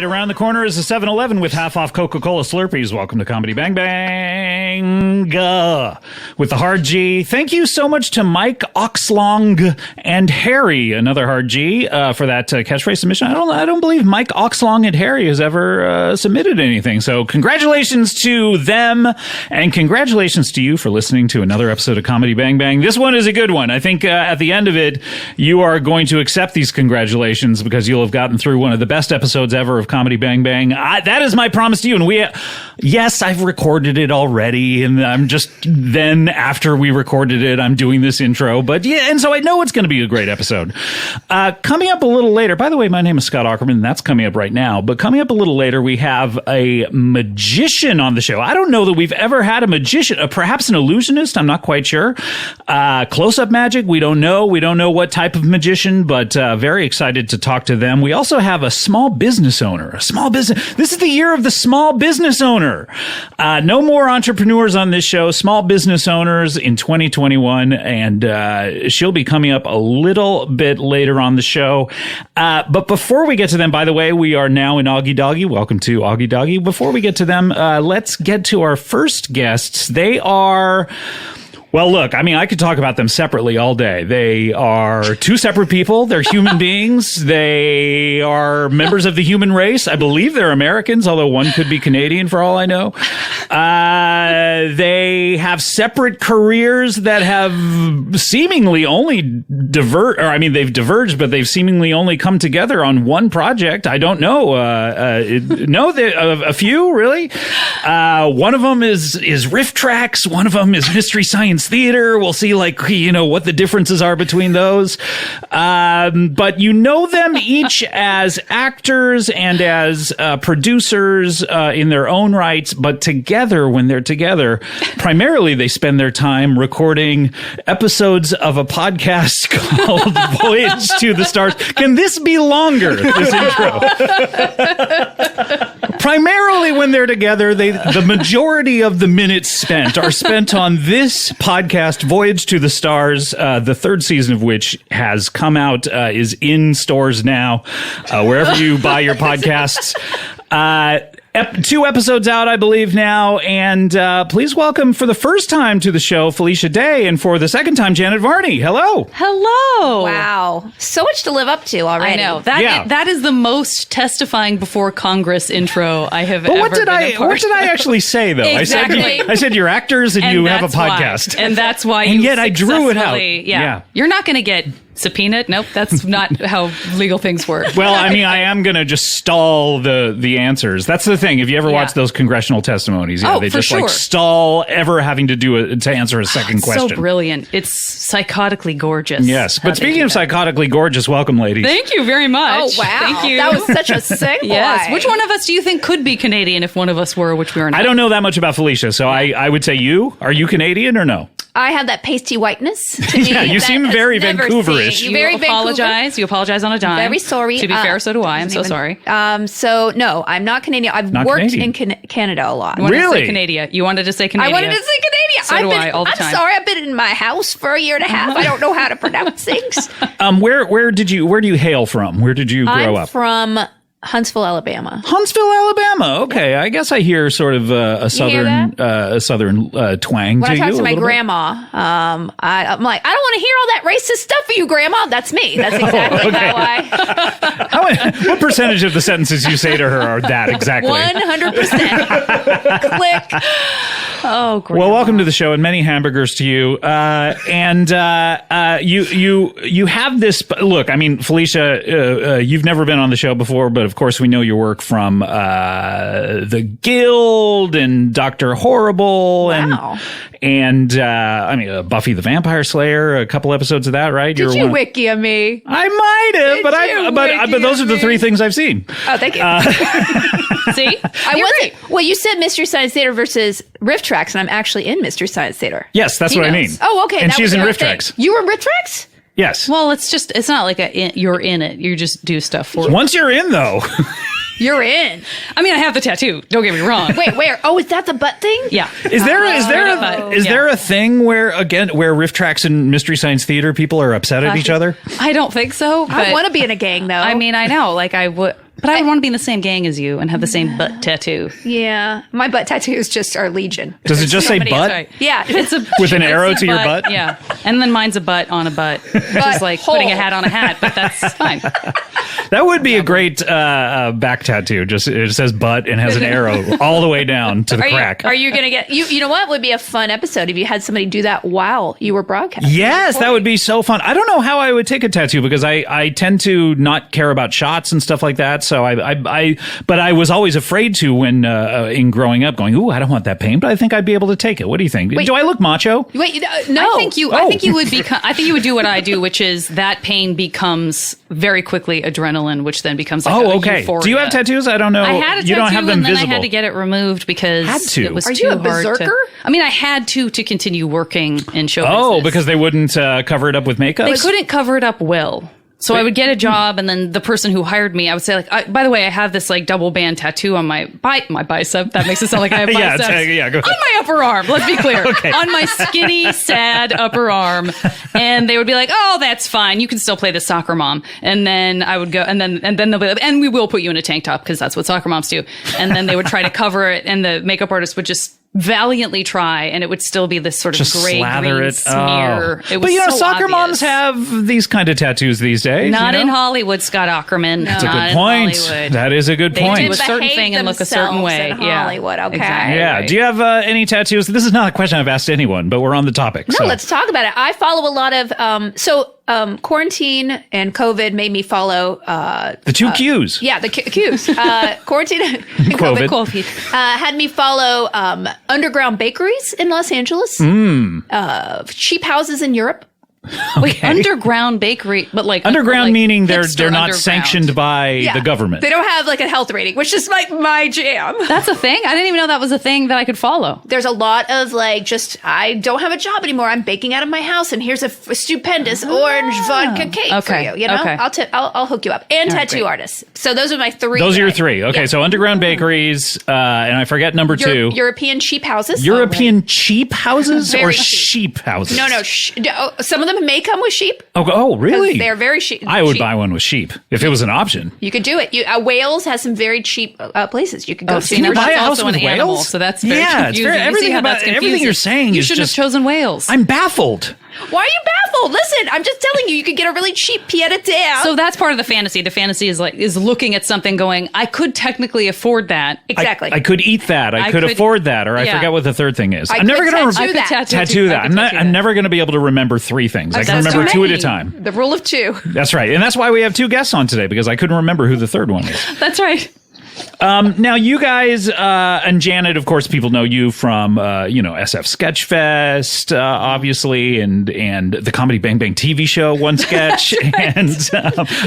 around the corner is a 7-Eleven with half-off Coca-Cola Slurpees. Welcome to Comedy Bang Bang with the hard G. Thank you so much to Mike Oxlong and Harry, another hard G, for that catchphrase submission. I don't believe Mike Oxlong and Harry has ever submitted anything. So congratulations to them, and congratulations to you for listening to another episode of Comedy Bang Bang. This one is a good one. I think at the end of it, you are going to accept these congratulations because you'll have gotten through one of the best episodes ever of Comedy Bang Bang. That is my promise to you. And yes, I've recorded it already, and I'm just then after we recorded it, I'm doing this intro. But yeah, and so I know it's going to be a great episode. Coming up a little later, by the way, my name is Scott Aukerman, and that's coming up right now. But coming up a little later, we have a magician on the show. I don't know that we've ever had a magician, perhaps an illusionist. I'm not quite sure. Close-up magic, we don't know. We don't know what type of magician, but very excited to talk to them. We also have a small business owner. This is the year of the small business owner. No more entrepreneurs on this show. Small business owners in 2021, and she'll be coming up a little bit later on the show. But before we get to them, by the way, we are now in Augie Doggy. Welcome to Augie Doggy. Before we get to them, let's get to our first guests. They are... Well, look, I mean, I could talk about them separately all day. They are two separate people. They're human beings. They are members of the human race. I believe they're Americans, although one could be Canadian for all I know. They have separate careers that have seemingly only they've diverged, but they've seemingly only come together on one project. I don't know. A few, really. One of them is Riff Tracks. One of them is Mystery Science Theater. We'll see, what the differences are between those. But you know them each as actors and as producers in their own rights. But together, when they're together, primarily they spend their time recording episodes of a podcast called Voyage to the Stars. Can this be longer, this intro? Primarily when they're together, the majority of the minutes spent are spent on this podcast, Voyage to the Stars, the third season of which has come out, is in stores now, wherever you buy your podcasts. 2 episodes out, I believe, now. And please welcome for the first time to the show, Felicia Day, and for the second time, Janet Varney. Hello. Hello. Wow. So much to live up to already. I know. That is the most testifying before Congress intro I have ever been a part What did I actually say, though? Exactly. I said you're actors and you have a podcast. And that's why and yet I drew it out. Yeah. You're not going to get subpoenaed. Nope, that's not how legal things work. Well, I mean, I am going to just stall the answers. That's the thing. If you ever watch those congressional testimonies, they just stall ever having to answer a second question. So brilliant. It's psychotically gorgeous. Yes. But speaking of psychotically gorgeous, welcome, ladies. Thank you very much. Oh, wow. Thank you. That was such a segue. Yes. Which one of us do you think could be Canadian if one of us were, which we are not? I don't know that much about Felicia, so I would say you. Are you Canadian or no? I have that pasty whiteness to me. Yeah, you seem very Vancouverish. You apologize. You apologize on a dime. Very sorry. To be fair, so do I. I'm so sorry. So, no, I'm not Canadian. I've worked in Canada a lot. You wanted to say Canada. You wanted to say Canada. I wanted to say Canada. So do I all the time. I'm sorry. I've been in my house for a year and a half. I don't know how to pronounce things. Where do you hail from? Where did you grow up? I'm from Huntsville, Alabama. Huntsville, Alabama. Okay, I guess I hear sort of a southern twang. When I talk to my grandma, I'm like, I don't want to hear all that racist stuff for you, Grandma. That's me. That's exactly what percentage of the sentences you say to her are that exactly? 100%. Click. Oh, Grandma. Well, welcome to the show, and many hamburgers to you. You have this. Look, I mean, Felicia, you've never been on the show before, but of course we know your work from The Guild and Dr. Horrible and Buffy the Vampire Slayer. A couple episodes of that, right? Did you wiki me? I might have, but those are the 3 things I've seen. Oh, thank you. See, right. Well, you said Mystery Science Theater versus Riff Tracks, and I'm actually in Mystery Science Theater. Yes, that's what I mean. Oh, okay. And she's in Riff Tracks. You were in Riff Tracks? Yes. Well, it's not like you're in it. You just do stuff for it. Once you're in, though. You're in. I mean, I have the tattoo. Don't get me wrong. Wait, where? Oh, is that the butt thing? Yeah. Is there a thing where Riff Tracks and Mystery Science Theater people are upset at each other? I don't think so. But I want to be in a gang, though. I mean, I know. Like, I would. But I would want to be in the same gang as you and have the same butt tattoo. Yeah. My butt tattoos just are legion. Does it just say butt? Right. Yeah. It's a, With an arrow to your butt? Yeah. And then mine's a butt on a butt. Just like putting a hat on a hat, but that's fine. That would be a great back tattoo. Just it says butt and has an arrow all the way down to the crack. Are you going to get... You know what would be a fun episode if you had somebody do that while you were broadcasting? Yes, that would be so fun. I don't know how I would take a tattoo because I tend to not care about shots and stuff like that. So but I was always afraid to when in growing up, going, "Ooh, I don't want that pain," but I think I'd be able to take it. What do you think? Do I look macho? Wait, no. I think you would become. I think you would do what I do, which is that pain becomes very quickly adrenaline, which then becomes like okay. euphoria. Do you have tattoos? I don't know. I had a tattoo, you don't have them and then visible. I had to get it removed because it was Are too you a hard berserker? to. I mean, I had to continue working in show business. Oh, because they wouldn't cover it up with makeup? They couldn't cover it up well. So I would get a job, and then the person who hired me, I would say, like, by the way, I have this like double band tattoo on my bicep. That makes it sound like I have biceps. Go ahead. On my upper arm. Let's be clear. Okay. On my skinny, sad upper arm, and they would be like, "Oh, that's fine. You can still play the soccer mom." And then I would go, and then they'll be like, "And we will put you in a tank top because that's what soccer moms do." And then they would try to cover it, and the makeup artist would just valiantly try, and it would still be this sort of Just gray slather green it. smear. It was But you know, so soccer obvious. moms have these kind of tattoos these days. Not you know? in Hollywood, Scott Ackerman. That's a Not good in point. Hollywood. That is a good They point. do a certain Behave thing and look a certain way. themselves in Hollywood, okay. Exactly. Yeah. Right. Do you have any tattoos? This is not a question I've asked anyone, but we're on the topic. No, let's talk about it. I follow a lot of... quarantine and COVID made me follow... the two Qs. Yeah, the Qs. Quarantine and COVID had me follow underground bakeries in Los Angeles, cheap houses in Europe. Wait, underground bakery, but like Underground like meaning they're hipster not underground. sanctioned by the government. They don't have like a health rating, which is like my jam. That's a thing? I didn't even know that was a thing that I could follow. There's a lot of like, I don't have a job anymore. I'm baking out of my house, and here's a stupendous orange vodka cake for you. You know, Okay. I'll hook you up. And tattoo artists. So those are my three. Those are your three. Okay, so underground bakeries, and I forget number two. European cheap houses. European cheap houses or Very sheep houses? No. Some of them may come with sheep. Oh, really? They're very cheap. I would buy one with sheep if it was an option. You could do it. Wales has some very cheap places you could go to. See, now buy a that's house also with an animal, whales? so that's very Yeah, it's confusing. very- You see everything how about- that's everything confusing. you're saying You is should just- have chosen Wales. I'm baffled. Why are you baffled? Listen, I'm just telling you, you could get a really cheap pied-à-terre. So that's part of the fantasy. The fantasy is looking at something going, I could technically afford that. Exactly. I could eat that. I could afford that, or I yeah. forget what the third thing is. I I'm never could going tattoo to that. tattoo that. I'm never going to be able to remember three things. I can That's remember too two at a many. time. The rule of two. That's right, and that's why we have two guests on today because I couldn't remember who the third one is. That's right. Now, you guys and Janet, of course, people know you from SF Sketchfest, obviously, and the Comedy Bang Bang TV show, one sketch, and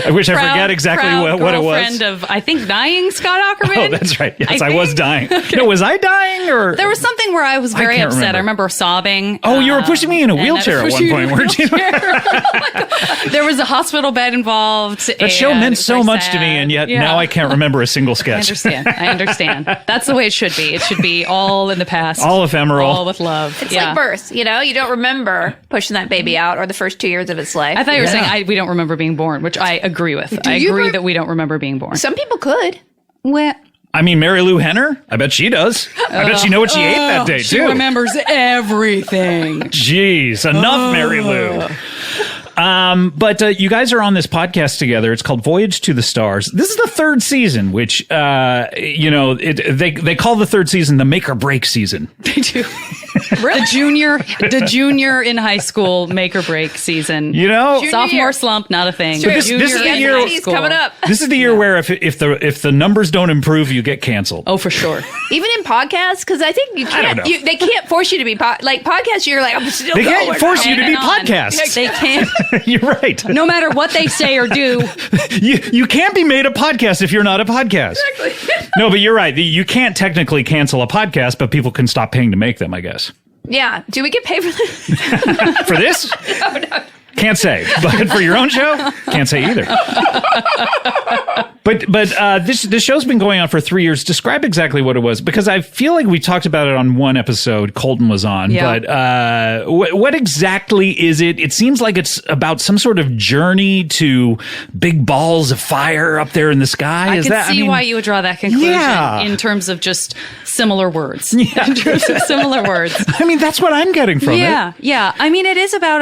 I wish I forget exactly what it was. Friend of, I think, dying Scott Ackerman. Oh, that's right. Yes, I think. was dying. No, was I dying or There was something where I was very can't upset. remember. I remember sobbing. Oh, you were pushing me in a and I wheelchair at pushed one you in point, a weren't you? wheelchair. There was a hospital bed involved. That show meant so much to me, and yet now I can't remember a single sketch. I understand. That's the way it should be. It should be all in the past. All ephemeral. All with love. It's like birth, you know? You don't remember pushing that baby out or the first 2 years of its life. I thought you were saying we don't remember being born, which I agree with. I agree that we don't remember being born. Some people could. Well, I mean, Mary Lou Henner? I bet she does. I bet she know what she ate that day, she too. remembers everything. Jeez, enough, Mary Lou. But you guys are on this podcast together. It's called Voyage to the Stars. This is the third season, which, they call the third season the make or break season. They do. The junior in high school make or break season. You know? Sophomore year. slump, not a thing. But this is the year coming up. This is the year where if the numbers don't improve, you get canceled. Oh, for sure. Even in podcasts, because I think you don't know. can't. They can't force you to be like podcasts. You're like, I'm still. They going. can't force you to be Hanging on. podcasts. They can't. You're right. No matter what they say or do. You can't be made a podcast if you're not a podcast. Exactly. No, but you're right. You can't technically cancel a podcast, but people can stop paying to make them, I guess. Yeah. Do we get paid for this? For this? No. Can't say. But for your own show, can't say either. But this show's been going on for 3 years. Describe exactly what it was, because I feel like we talked about it on one episode Colton was on. Yeah. But what exactly is it? It seems like it's about some sort of journey to big balls of fire up there in the sky. I can see why you would draw that conclusion in terms of just similar words. Yeah. In terms of similar words. I mean, that's what I'm getting from it. Yeah. I mean, it is about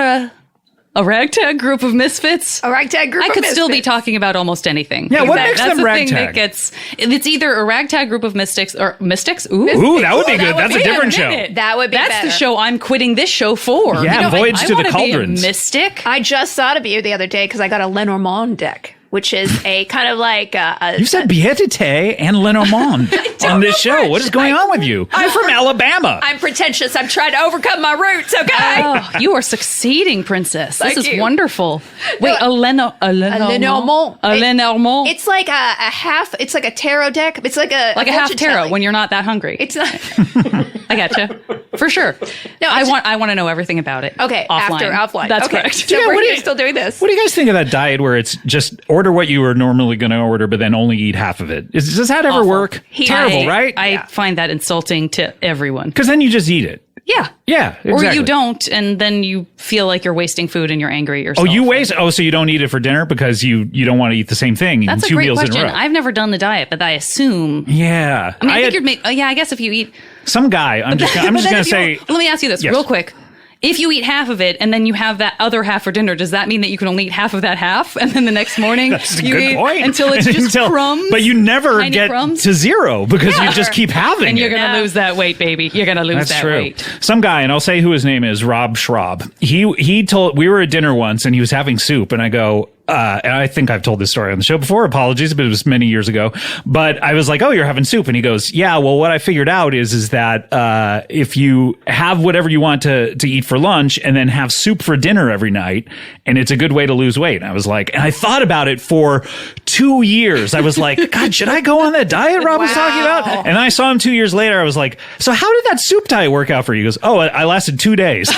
a ragtag group of misfits. A ragtag group of misfits. I could misfits. still be talking about almost anything. Yeah, what makes That's them the thing ragtag? that it's either a ragtag group of mystics or mystics. Ooh, that would be good. That's a different show. That would be That's better. the show I'm quitting this show for. Yeah, Voyage to the I wanna Cauldrons. be a mystic. I just thought of you the other day because I got a Lenormand deck, which is a kind of like You said Beatite and Lenormand on this show. What is going on with you? I'm from Alabama. I'm pretentious. I'm trying to overcome my roots, okay? Oh, you are succeeding, princess. Thank This is you. wonderful. Wait, a Lenormand. Lenormand. A Lenormand. It's like a half, it's like a tarot deck. It's like a like a half fortune tarot telling. when you're not that hungry. It's not. I gotcha. For sure. No, I want to know everything about it. Okay, offline. offline. That's okay. correct. So Yeah, we're what do here you- still doing this. What do you guys think of that diet where it's just order what you were normally going to order, but then only eat half of it? Does that ever Awful. work? Terrible, right? I find that insulting to everyone. Because then you just eat it. Yeah. Yeah, exactly. Or you don't, and then you feel like you're wasting food and you're angry at Oh, yourself. you waste. Oh, so you don't eat it for dinner because you don't want to eat the same thing That's a two great meals question. in a row. I've never done the diet, but I assume. Yeah, I mean, I think had you'd make. I guess if you eat. some guy. I'm just But going then to if you- say. Let me ask you this Yes. real quick. If you eat half of it and then you have that other half for dinner, does that mean that you can only eat half of that half? And then the next morning That's a you good eat point. until it's just crumbs? But you never tiny get crumbs? to zero because you just keep having And you're it. going to lose that weight, baby. You're going to lose That's that true. weight. Some guy, and I'll say who his name is, Rob Schraub. He told, we were at dinner once and he was having soup, and I go, and I think I've told this story on the show before. Apologies, but it was many years ago. But I was like, "Oh, you're having soup," and he goes, "Yeah. Well, what I figured out is that if you have whatever you want to eat for lunch and then have soup for dinner every night, and it's a good way to lose weight." And I was like, and I thought about it for 2 years. I was like, God, should I go on that diet Rob was talking about? And then I saw him 2 years later. I was like, so how did that soup diet work out for you? He goes, "Oh, I lasted 2 days."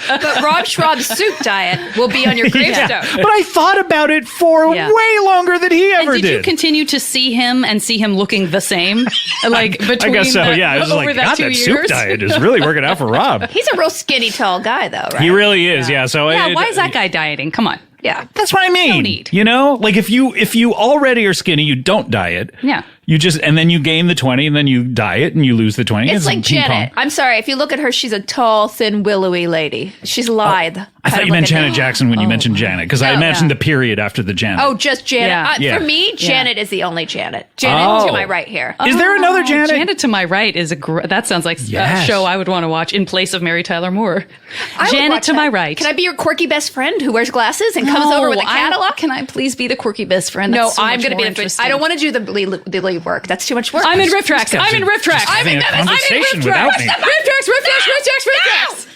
But Rob Schraub's soup diet will be on your gravestone. But I thought about it for Yeah. way longer than he ever And did you continue to see him and see him looking the same? Like between I guess so. that, Yeah, I was over like, that God, 2 that years? soup diet is really working out for Rob. He's a real skinny, tall guy, though, right? He really is. Yeah. So Yeah, why is that guy dieting? Come on. Yeah. That's what I mean. No need. You know, like if you already are skinny, you don't diet. Yeah. You just, and then you gain the 20 and then you diet and you lose the 20. It's like ping pong. Janet. I'm sorry. If you look at her, she's a tall, thin, willowy lady. She's lithe. I thought you meant Janet Jackson when you mentioned Janet, because I No, imagined yeah. the period after the Janet. Oh, just Janet. Yeah. Yeah. For me, Janet is the only Janet. Janet Oh. to my right here. Is there another Janet? Janet to my right is that sounds like Yes. a show I would want to watch in place of Mary Tyler Moore. I would Janet watch to that. my right. Can I be your quirky best friend who wears glasses and comes over with a catalog? Can I please be the quirky best friend? No, That's so I'm much going to be more the. interesting. I don't want to do the lead work. That's too much work. I'm in riff tracks. I'm in riff tracks. I'm having a conversation without me. Riff tracks. Riff tracks. Riff tracks. Riff tracks.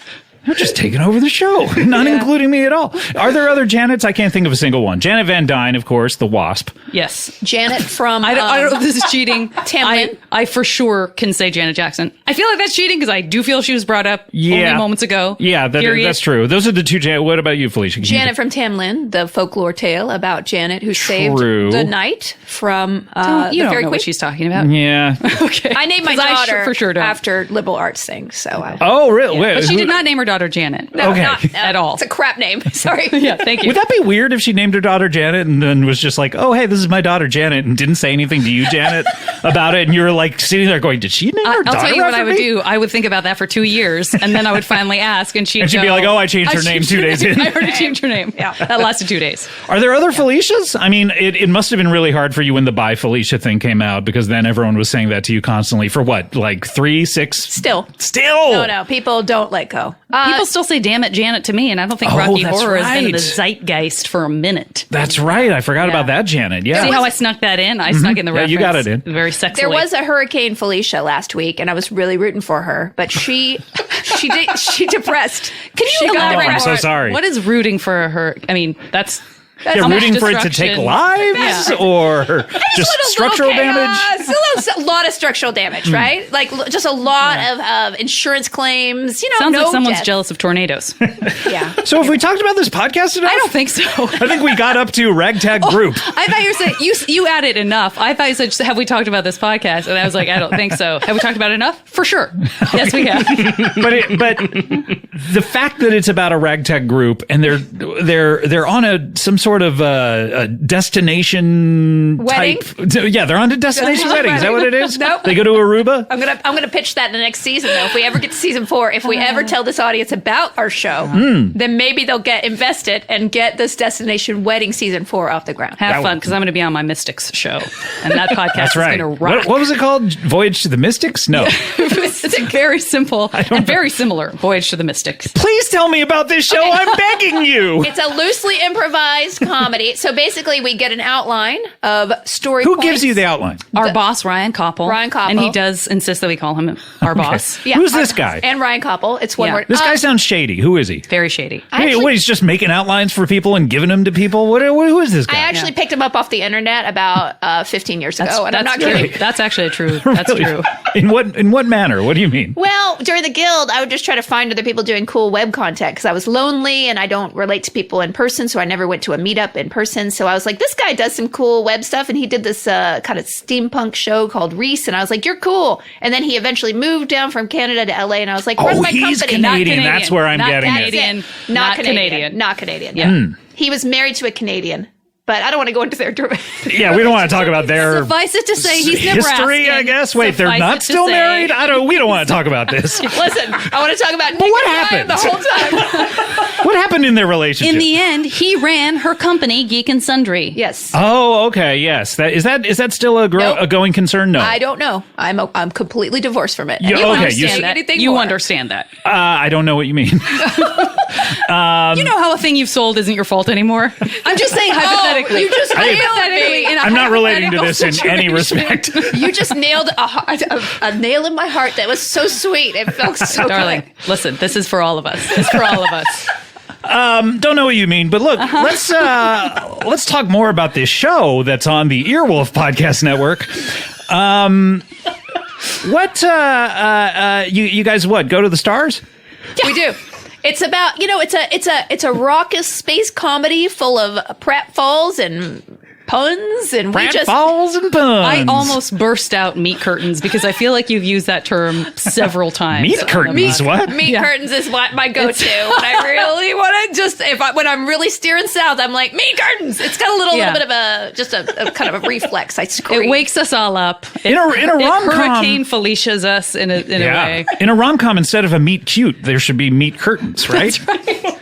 You're just taking over the show, not including me at all. Are there other Janets? I can't think of a single one. Janet Van Dyne, of course, the Wasp. Yes. Janet from. I don't know if this is cheating. Tamlin. I for sure can say Janet Jackson. I feel like that's cheating because I do feel she was brought up only moments ago. Yeah, Period. that's true. Those are the two Janet. What about you, Felicia? Can you Janet from Tamlin, the folklore tale about Janet who saved True. the knight from You the don't Fairy know Queen. what she's talking about. Yeah. Okay. I named my 'Cause I daughter for sure don't. after liberal arts things. So. Oh, really? Wait, But she who- did not name her daughter Janet. No, Okay. not, At all. It's a crap name. Sorry. Yeah, thank you. Would that be weird if she named her daughter Janet and then was just like, "Oh, hey, this is my daughter Janet," and didn't say anything to you, Janet, about it, and you were like sitting there going, "Did she name her I'll daughter?" tell you what after I would me?" do. I would think about that for 2 years, and then I would finally ask, and she'd be go, like, "Oh, I changed her name 2 days in." I already changed her name. Yeah, that lasted 2 days. Are there other Felicias? I mean, it must have been really hard for you when the Bye Felicia thing came out, because then everyone was saying that to you constantly for what, like 3, 6? Still. Still. No, people don't let go. People still say "damn it, Janet" to me, and I don't think Oh, Rocky that's Horror has been in the right. zeitgeist for a minute. That's right. I forgot Yeah. about that, Janet. Yeah. See how I snuck that in? I snuck in the Yeah, reference. you got it in. Very sexily. There was a Hurricane Felicia last week, and I was really rooting for her, but she depressed. Can you She got elaborate? Oh, I'm so more? sorry. What is rooting for her? I mean, that's You're how much rooting for it to take destruction. lives, Yeah. or Just structural damage? A lot of structural damage, right? Like just a lot of insurance claims. Sounds no like someone's death. jealous of tornadoes. Yeah. So have we talked about this podcast enough? I don't think so. I think we got up to ragtag group. I thought you were saying you added enough. I thought you said, have we talked about this podcast? And I was like, I don't think so. Have we talked about it enough? For sure. Yes, we have. But the fact that it's about a ragtag group and they're on some sort of a destination Wedding? type. Yeah, they're on a destination wedding. Is that what it is? Nope. They go to Aruba. I'm gonna pitch that in the next season though. If we ever get to season 4, if we ever tell this audience about our show, then maybe they'll get invested and get this destination wedding season 4 off the ground. Have fun, because I'm going to be on my Mystics show. And that podcast That's right. is going to rock. What was it called? Voyage to the Mystics? No. It's very simple and very similar. Voyage to the Mystics. Please tell me about this show. I'm begging you. It's a loosely improvised comedy. So basically, we get an outline of story. Who points. gives you the outline? Our boss, Ryan Koppel. Ryan Koppel. And he does insist that we call him our boss. Yeah, Who's this guy? And Ryan Koppel. It's one Yeah. word. This guy sounds shady. Who is he? Very shady. What, he's just making outlines for people and giving them to people? Who is this guy? I actually picked him up off the internet about 15 years ago, and I'm not kidding. That's actually true. That's Really? true. In what manner? What do you mean? Well, during the guild, I would just try to find other people doing cool web content because I was lonely and I don't relate to people in person, so I never went to a meetup in person. So I was like, this guy does some cool web stuff, and he did this kind of steampunk show called Reese, and I was like, you're cool. And then he eventually moved down from Canada to LA, and I was like, run my he's company. Canadian. That's where I'm Not getting Canadian. it. Not Canadian. Not Canadian. Yeah. He was married to a Canadian, but I don't want to go into their Yeah, we don't want to talk about their Suffice it to say, he's Nebraskan. history, I guess. Wait, they're Suffice not it to still say- married? We don't want to talk about this. Listen, I want to talk about Nick what and Ryan happened? the whole time. What happened in their relationship? In the end, he ran her company, Geek and Sundry. Yes. Oh, okay, yes. Is that still a Nope. going concern? No. I don't know. I'm completely divorced from it. Yeah, And you okay, understand you- that. Anything You more. understand that. I don't know what you mean. You know how a thing you've sold isn't your fault anymore? I'm just saying hypothetically. you just hypothetically. nailed In a I'm not relating to this hypothetical in any situation. respect. You just nailed a nail in my heart that was so sweet. It felt so Darling, good. listen, this is for all of us. It's for all of us. Don't know what you mean, but look, let's talk more about this show that's on the Earwolf Podcast Network. You guys go to the stars? Yeah. We do. It's about it's a raucous space comedy full of pratfalls and puns, and we just Pratfalls and puns. I almost burst out meat curtains because I feel like you've used that term several times. Meat curtains? What? meat curtains is what my go-to when I really want to when I'm really steering south. I'm like meat curtains. It's got a little bit of a kind of a reflex. I scream. It wakes us all up. In a rom-com, Hurricane Felicia's us in a way. In a rom-com, instead of a meat cute, there should be meat curtains, right?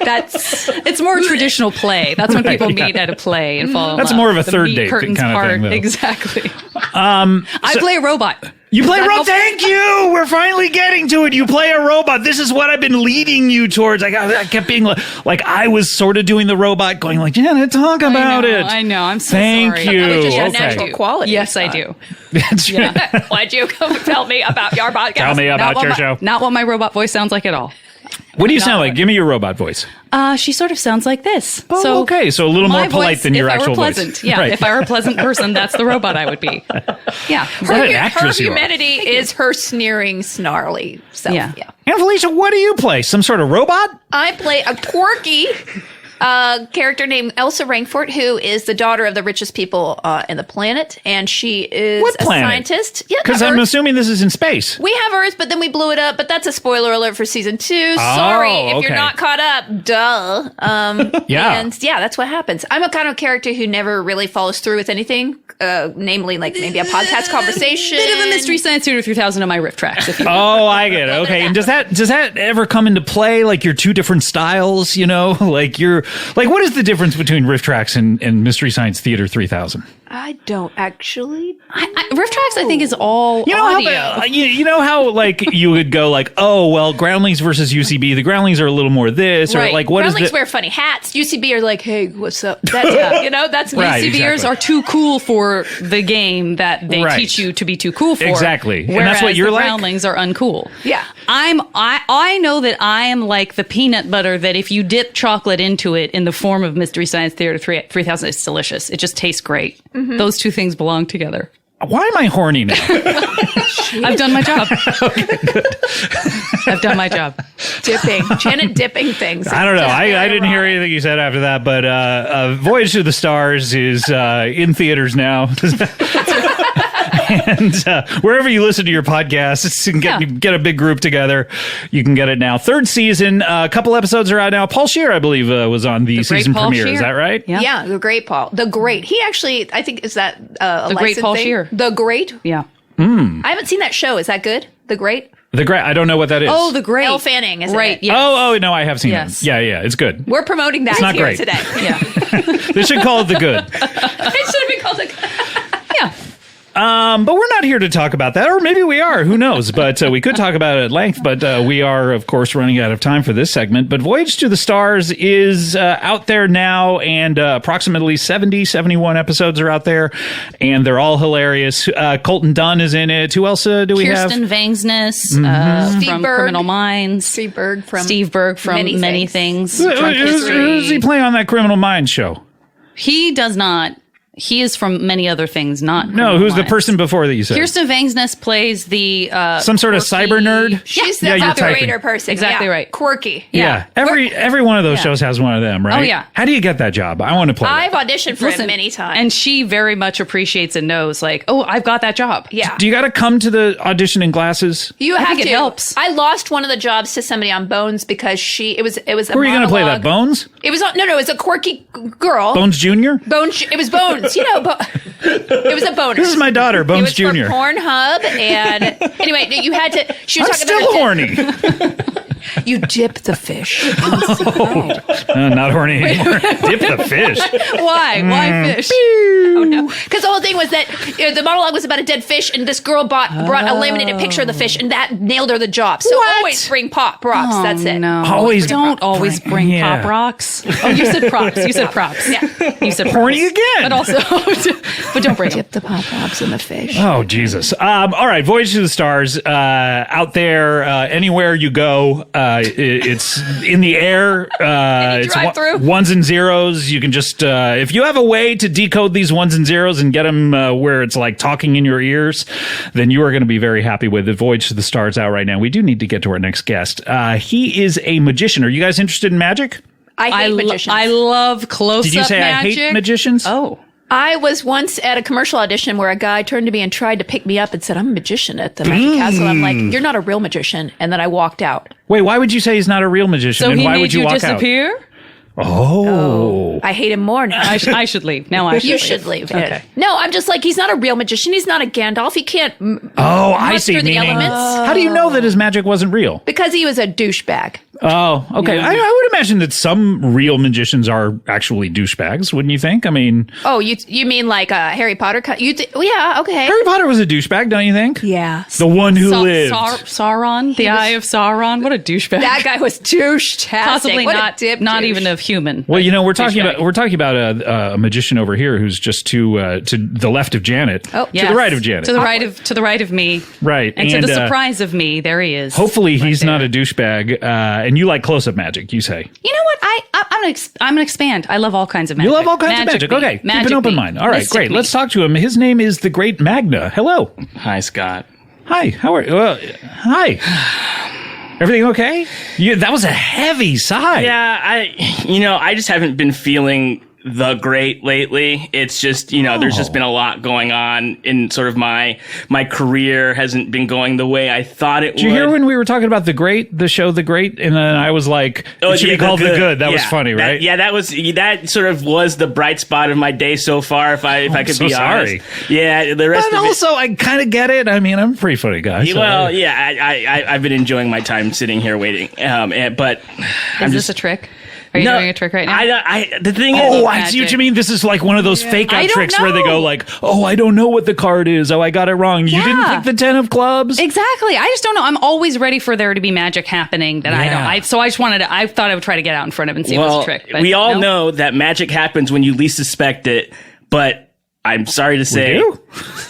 It's more traditional play. That's when people meet at a play and fall in That's love. more of a The third meat date curtains kind of part. thing, though. Exactly. I play a robot. You play That robot. help? Thank you. We're finally getting to it. You play a robot. This is what I've been leading you towards. I kept being like I was sort of doing the robot, going like, Janet, talk about it. I know. I'm so Thank sorry. you. That was just your Okay. natural quality. Yes, I do. That's right. Why'd you come tell me about your podcast? Tell me about your show. Not what my robot voice sounds like at all. What do you sound like? Give me your robot voice. She sort of sounds like this. Oh, okay. So a little more my polite voice, than your if I were actual pleasant. voice. Yeah, Right. if I were a pleasant person, that's the robot I would be. Yeah. What an Her actress you are. humanity is her sneering, snarly self. Yeah. And Felicia, what do you play? Some sort of robot? I play a quirky character named Elsa Rankfort, who is the daughter of the richest people in the planet, and she is What a planet? scientist. Yeah, Because the I'm Earth. assuming this is in space. We have Earth, but then we blew it up. But that's a spoiler alert for season 2. Sorry if okay. you're not caught up. Duh. Yeah. And yeah, that's what happens. I'm a kind of character who never really follows through with anything, namely like maybe a podcast conversation. Bit of a Mystery Science Theater 3000 on my riff tracks. If you Oh, I get it. Okay. And does that ever come into play? Like your two different styles, you know? Like what is the difference between Riff Tracks and Mystery Science Theater 3000? I don't actually. riff tracks, I think, is all You know audio. how you know how like you would go like, oh well, Groundlings versus UCB. The Groundlings are a little more this, or Right. like what is Groundlings the wear funny hats. UCB are like, hey, what's up? That's that's me. Right. CBers exactly. are too cool for the game that they Right. teach you to be too cool for. Exactly. And Whereas that's what you're the like? Groundlings are uncool. Yeah. I know that I am like the peanut butter that if you dip chocolate into it in the form of Mystery Science Theater 3000, it's delicious. It just tastes great. Those two things belong together. Why am I horny now? I've done my job. Okay, good. I've done my job. Janet dipping things. I don't know. I didn't hear anything you said after that, but Voyage to the Stars is in theaters now. And wherever you listen to your podcasts and get a big group together, you can get it now. Third season, a couple episodes are out now. Paul Scheer, I believe, was on the season premiere. Scheer. Is that right? Yeah, the great Paul. The great. He actually, I think, is that a The great Paul thing? Scheer. The great? Yeah. I haven't seen that show. Is that good? The great? The Great. I don't know what that is. Oh, the great. Elle Fanning, isn't right. it? Yes. Oh, no, I have seen Yes. it. Yeah, it's good. We're promoting that not here great. today. Yeah. They should call it The Good. It should have been called Yeah. But we're not here to talk about that, or maybe we are. Who knows? But we could talk about it at length, but we are, of course, running out of time for this segment. But Voyage to the Stars is out there now, and approximately 71 episodes are out there, and they're all hilarious. Colton Dunn is in it. Who else do we have? Kirsten Vangsness Steve from Berg. Criminal Minds. Steve Berg from Many Things. Who Drunk does he History. play on that Criminal Minds show? He does not. He is from many other things, not No, Criminal who's the Minds. person before that you said? Kirsten Vangsness plays the Some sort of quirky- cyber nerd? She's Yeah, the you're operator typing. person. Exactly yeah. right. Quirky. Yeah. Every one of those shows has one of them, right? Oh, yeah. How do you get that job? I want to play I've that. auditioned for him many times. And she very much appreciates and knows, like, oh, I've got that job. yeah. Do you got to come to the audition in glasses? You I have think to. it helps. I lost one of the jobs to somebody on Bones because it was a Who are you going to play that? monologue. Bones? It was no, it was a quirky girl. Bones Jr.? Bones. It was Bones. It was a bonus. This is my daughter, It Bones was Jr. for Pornhub, and anyway, you had to. She was I'm talking still about horny. You dip the fish. Not horny anymore. Dip the fish. Why? Why fish? Oh no! Because the whole thing was that the monologue was about a dead fish, and this girl brought a laminated picture of the fish, and that nailed her the job. So What? always bring pop rocks. Oh, That's it. No. Always don't always bring yeah. pop rocks. Oh, you said props. You said props. Yeah. You said Horny props. again. But also, but don't bring them. Dip the pop rocks in the fish. Oh, Jesus. All right. Voyage to the Stars. Out there, anywhere you go, it's in the air. It's drive-through. ones and zeros. You can just, if you have a way to decode these ones and zeros and get them where it's like talking in your ears, then you are going to be very happy with it. Voyage to the Stars out right now. We do need to get to our next guest. He is a magician. Are you guys interested in magic? I hate magicians. I love close-up Did you say magic. I hate magicians? Oh. I was once at a commercial audition where a guy turned to me and tried to pick me up and said, "I'm a magician at the Magic Castle." I'm like, "You're not a real magician." And then I walked out. Wait, why would you say he's not a real magician? So and he why made would you walk disappear? out? Oh. I hate him more now. I should leave. Now I should You leave. should leave. Okay. No, I'm just like, he's not a real magician. He's not a Gandalf. He can't Oh, I muster see. the Meaning, elements. how do you know that his magic wasn't real? Because he was a douchebag. Oh, okay. Yeah. I would imagine that some real magicians are actually douchebags, wouldn't you think? I mean, Oh, you mean like Harry Potter? Yeah, okay. Harry Potter was a douchebag, don't you think? Yeah. The one who lived. Sauron, the Eye of Sauron. What a douchebag. That guy was douche-tastic. Possibly What a not dip not douche. even of human. Well, you know, we're talking douchebag. about a magician over here who's just to the left of Janet, Oh, to Yes. the right of Janet, To the right of me. right, And to the surprise of me, there he is. hopefully, he's right not there. a douchebag. And you like close-up magic, you say? You know what? I'm gonna expand. I love all kinds of magic. You love all kinds of magic. me. Okay, keep Magic an open me. mind. All right, Mystic great. me. Let's talk to him. His name is the Great Magna. Hello. Hi, Scott. Hi. How are you? Well, hi. Everything okay? That was a heavy sigh. Yeah, I just haven't been feeling the great lately. It's just, there's just been a lot going on in sort of my career hasn't been going the way I thought it would. Did you hear when we were talking about the show The Great? And then I was like, it should be called The Good. That was funny, right? That sort of was the bright spot of my day so far, if I could so be sorry. honest. Yeah, the rest But of also, I kind of get it. I mean, I'm a pretty funny guy. it. So Well, yeah, I've been enjoying my time sitting here waiting. But Is this a trick? Are you doing a trick right now? The thing Oh, is, I see what Magic. you mean. This is like one of those fake I out don't tricks where they go know. like, "Oh, I don't know what the card is. Oh, I got it wrong. You didn't Yeah. pick the 10 of clubs." Exactly. I just don't know. I'm always ready for there to be magic happening that I Yeah. don't. So I just wanted to. I thought I would try to get out in front of it and see if it was a trick. But we all no. know that magic happens when you least suspect it, but I'm sorry to say. do?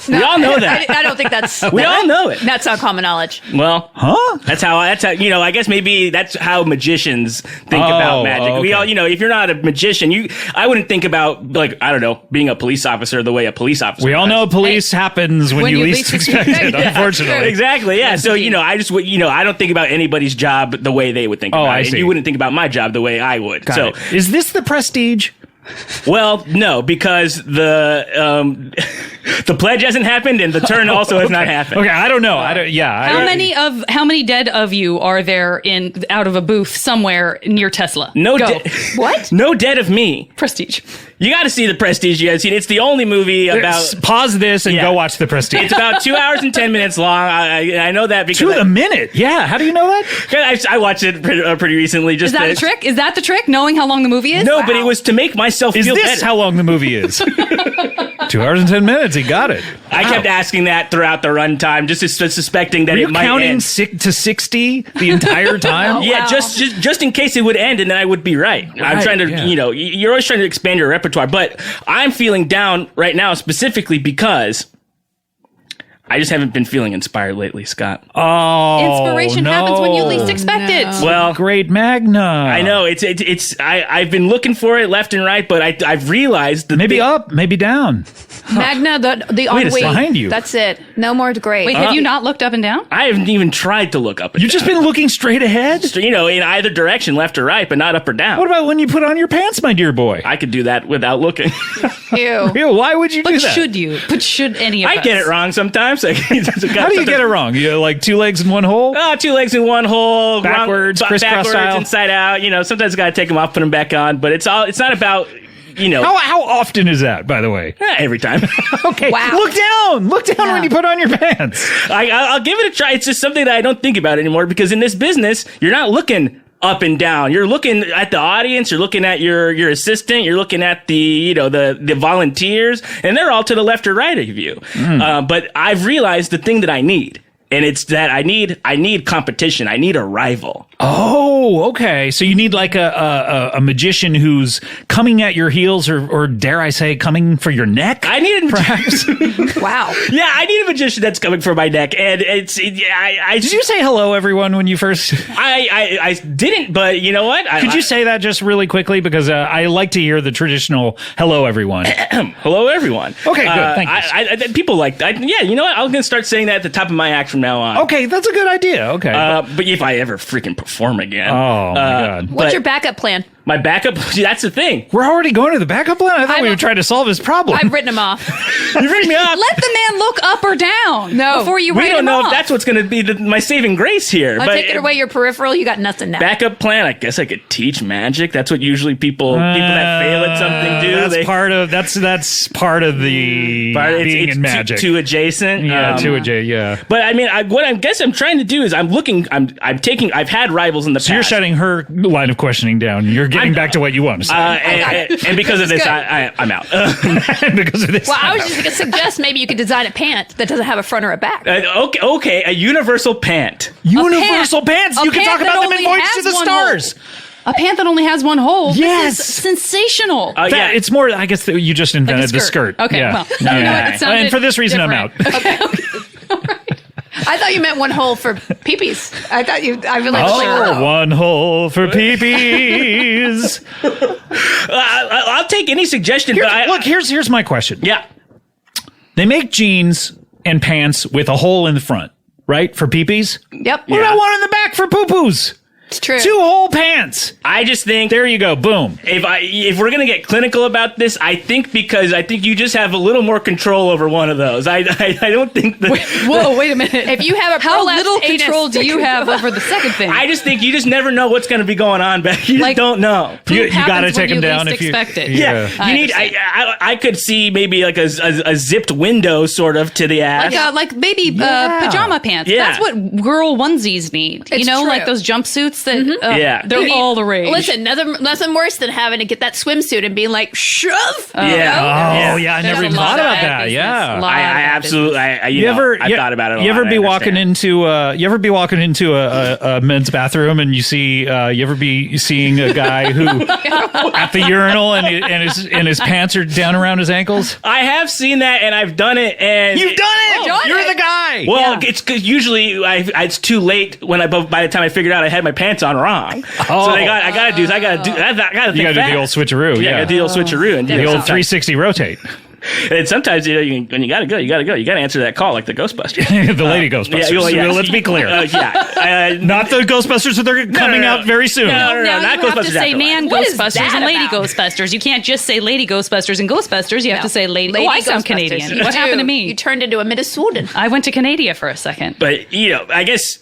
We all know that. I don't think that's. We all know it. That's not common knowledge. Well, Huh? that's how, I guess maybe that's how magicians think about magic. okay. We all, if you're not a magician, I wouldn't think about, like, I don't know, being a police officer the way a police officer We all does. know police happens when you least expect it, unfortunately. Exactly. Yeah. So, I just would, I don't think about anybody's job the way they would think about I it. see. And you wouldn't think about my job the way I would. Got it. Is this the Prestige? Well, no, because the pledge hasn't happened and the turn also has not happened. Okay, I don't know. I don't. Yeah. How many dead of you are there out of a booth somewhere near Tesla? No, Go. What? No dead of me. Prestige. You got to see The Prestige. You guys seen it. It's the only movie about. Pause this and Yeah. go watch the Prestige. It's about 2 hours and 10 minutes long. I know that because To the minute. Yeah. How do you know that? I watched it pretty recently. Just Is that a trick? Is that the trick? Knowing how long the movie is? No, but it was to make myself Is feel this better. how long the movie is? 2 hours and 10 minutes. He got it. I kept asking that throughout the runtime, just suspecting that Were you it might counting end. to 60 the entire time? Yeah, Wow. just in case it would end, and then I would be right. I'm Right, trying to, yeah. you're always trying to expand your repertoire, but I'm feeling down right now specifically because I just haven't been feeling inspired lately, Scott. Oh, Inspiration no. happens when you least expect it. Well, Great Magna. I know I've been looking for it left and right, but I've realized that Maybe up, maybe down. Magna, the Wait, it's behind you. That's it. No more grade. Wait, have you not looked up and down? I haven't even tried to look up. And You've just down. been looking straight ahead? in either direction, left or right, but not up or down. What about when you put on your pants, my dear boy? I could do that without looking. Ew. Ew, why would you do But that? should you? But should any of us? I get it wrong sometimes. How do you get it wrong? You like 2 legs in one hole? Oh, 2 legs in one hole, Backwards, crisscross backwards, style. inside out. Sometimes got to take them off, put them back on. But it's not about How often is that, by the way? every time. Okay. Wow. Look down when you put on your pants. I'll give it a try. It's just something that I don't think about anymore because in this business, you're not looking up and down. You're looking at the audience. You're looking at your assistant. You're looking at the volunteers, and they're all to the left or right of you. But I've realized the thing that I need. And it's that I need competition. I need a rival. Oh, okay. So you need like a magician who's coming at your heels, or dare I say, coming for your neck? I need a perhaps. Wow. Yeah, I need a magician that's coming for my neck, and Did you say hello, everyone, when you first? I didn't, but you know what? Could you say that just really quickly because I like to hear the traditional "hello, everyone." hello, everyone? Okay, good. Thank you. People like that. Yeah, you know what? I'm gonna start saying that at the top of my act from now on. Okay, that's a good idea. Okay. But if I ever freaking perform again, oh my god. What's but your backup plan? my backup? See, that's the thing. We're already going to the backup plan? I thought we I'm- were trying to solve his problem. I've written him off. You ring me up. Let the man look up or down before you We write don't him know off. if that's what's going to be my saving grace here. I'll but take it away your peripheral. You got nothing now. Backup plan. I guess I could teach magic. That's what usually people that fail at something do. That's They- part of part of the being in magic. Too adjacent. Yeah, to a J. Yeah. But I mean, what I guess I'm trying to do is I've had rivals in the So you're past. shutting her line of questioning down. You're getting back to what you want to say. And because of this, I'm out. because of this. Well, I was just going to suggest maybe you could design a pant that doesn't have a front or a back. Okay, a universal pant. Universal pants. A You can pant talk that about them in only Voyage has to the one Stars. A pant that only has one hole. Yes. This is sensational. Yeah. It's more. I guess that you just invented the skirt. Okay, Yeah. well, you know what? It sounded And for this reason, different. I'm out. Okay. I thought you meant one hole for peepees. I really Oh, one hole for peepees. I'll take any suggestion. But Here's my question. Yeah. They make jeans and pants with a hole in the front, right? For peepees? Yep. What about one in the back for poo-poos? It's true. 2 whole pants. I just think There you go. Boom. if we're gonna get clinical about this, I think you just have a little more control over one of those. I don't think that. Whoa, wait a minute. If you have a How prolapsed little anus, control do you have over the second thing? I just think you just never know what's going to be going on back. You Like- just don't know. Poop You gotta happens take when them down least if you expect it. Yeah, I you need. I could see maybe like a zipped window sort of to the ass. Like baby Yeah. pajama pants. Yeah. That's what girl onesies need. It's you know, true. like those jumpsuits pants that Yeah. they're all the rage. Listen, nothing worse than having to get that swimsuit and being like, shove. Yeah. Oh, yeah, I never There's even a lot thought of about bad that. business. Yeah. Lot I of bad absolutely. I thought about it. You ever be walking into? into a men's bathroom and you see you ever be seeing a guy who at the urinal and his pants are down around his ankles? I have seen that, and I've done it. And You've done it. You're the guy. Well, it's because usually it's too late by the time I figured out I had my pants on wrong. So I gotta do. I gotta think you got to do fast. the old switcheroo. Yeah, I gotta do the old switcheroo and do the it old sometimes. 360 rotate. And sometimes when you gotta go. You gotta answer that call like the Ghostbusters. The lady Ghostbusters. Yeah. Let's be clear. Not Not the Ghostbusters that they're coming out very soon. No, Now not you have to Ghostbusters say Afterlife. man What is Ghostbusters that and lady about? Ghostbusters. You can't just say lady Ghostbusters and Ghostbusters. You have to say lady. Oh, I sound Ghostbusters. Canadian. You What do. happened to me? You turned into a Minnesotan. I went to Canada for a second. But I guess.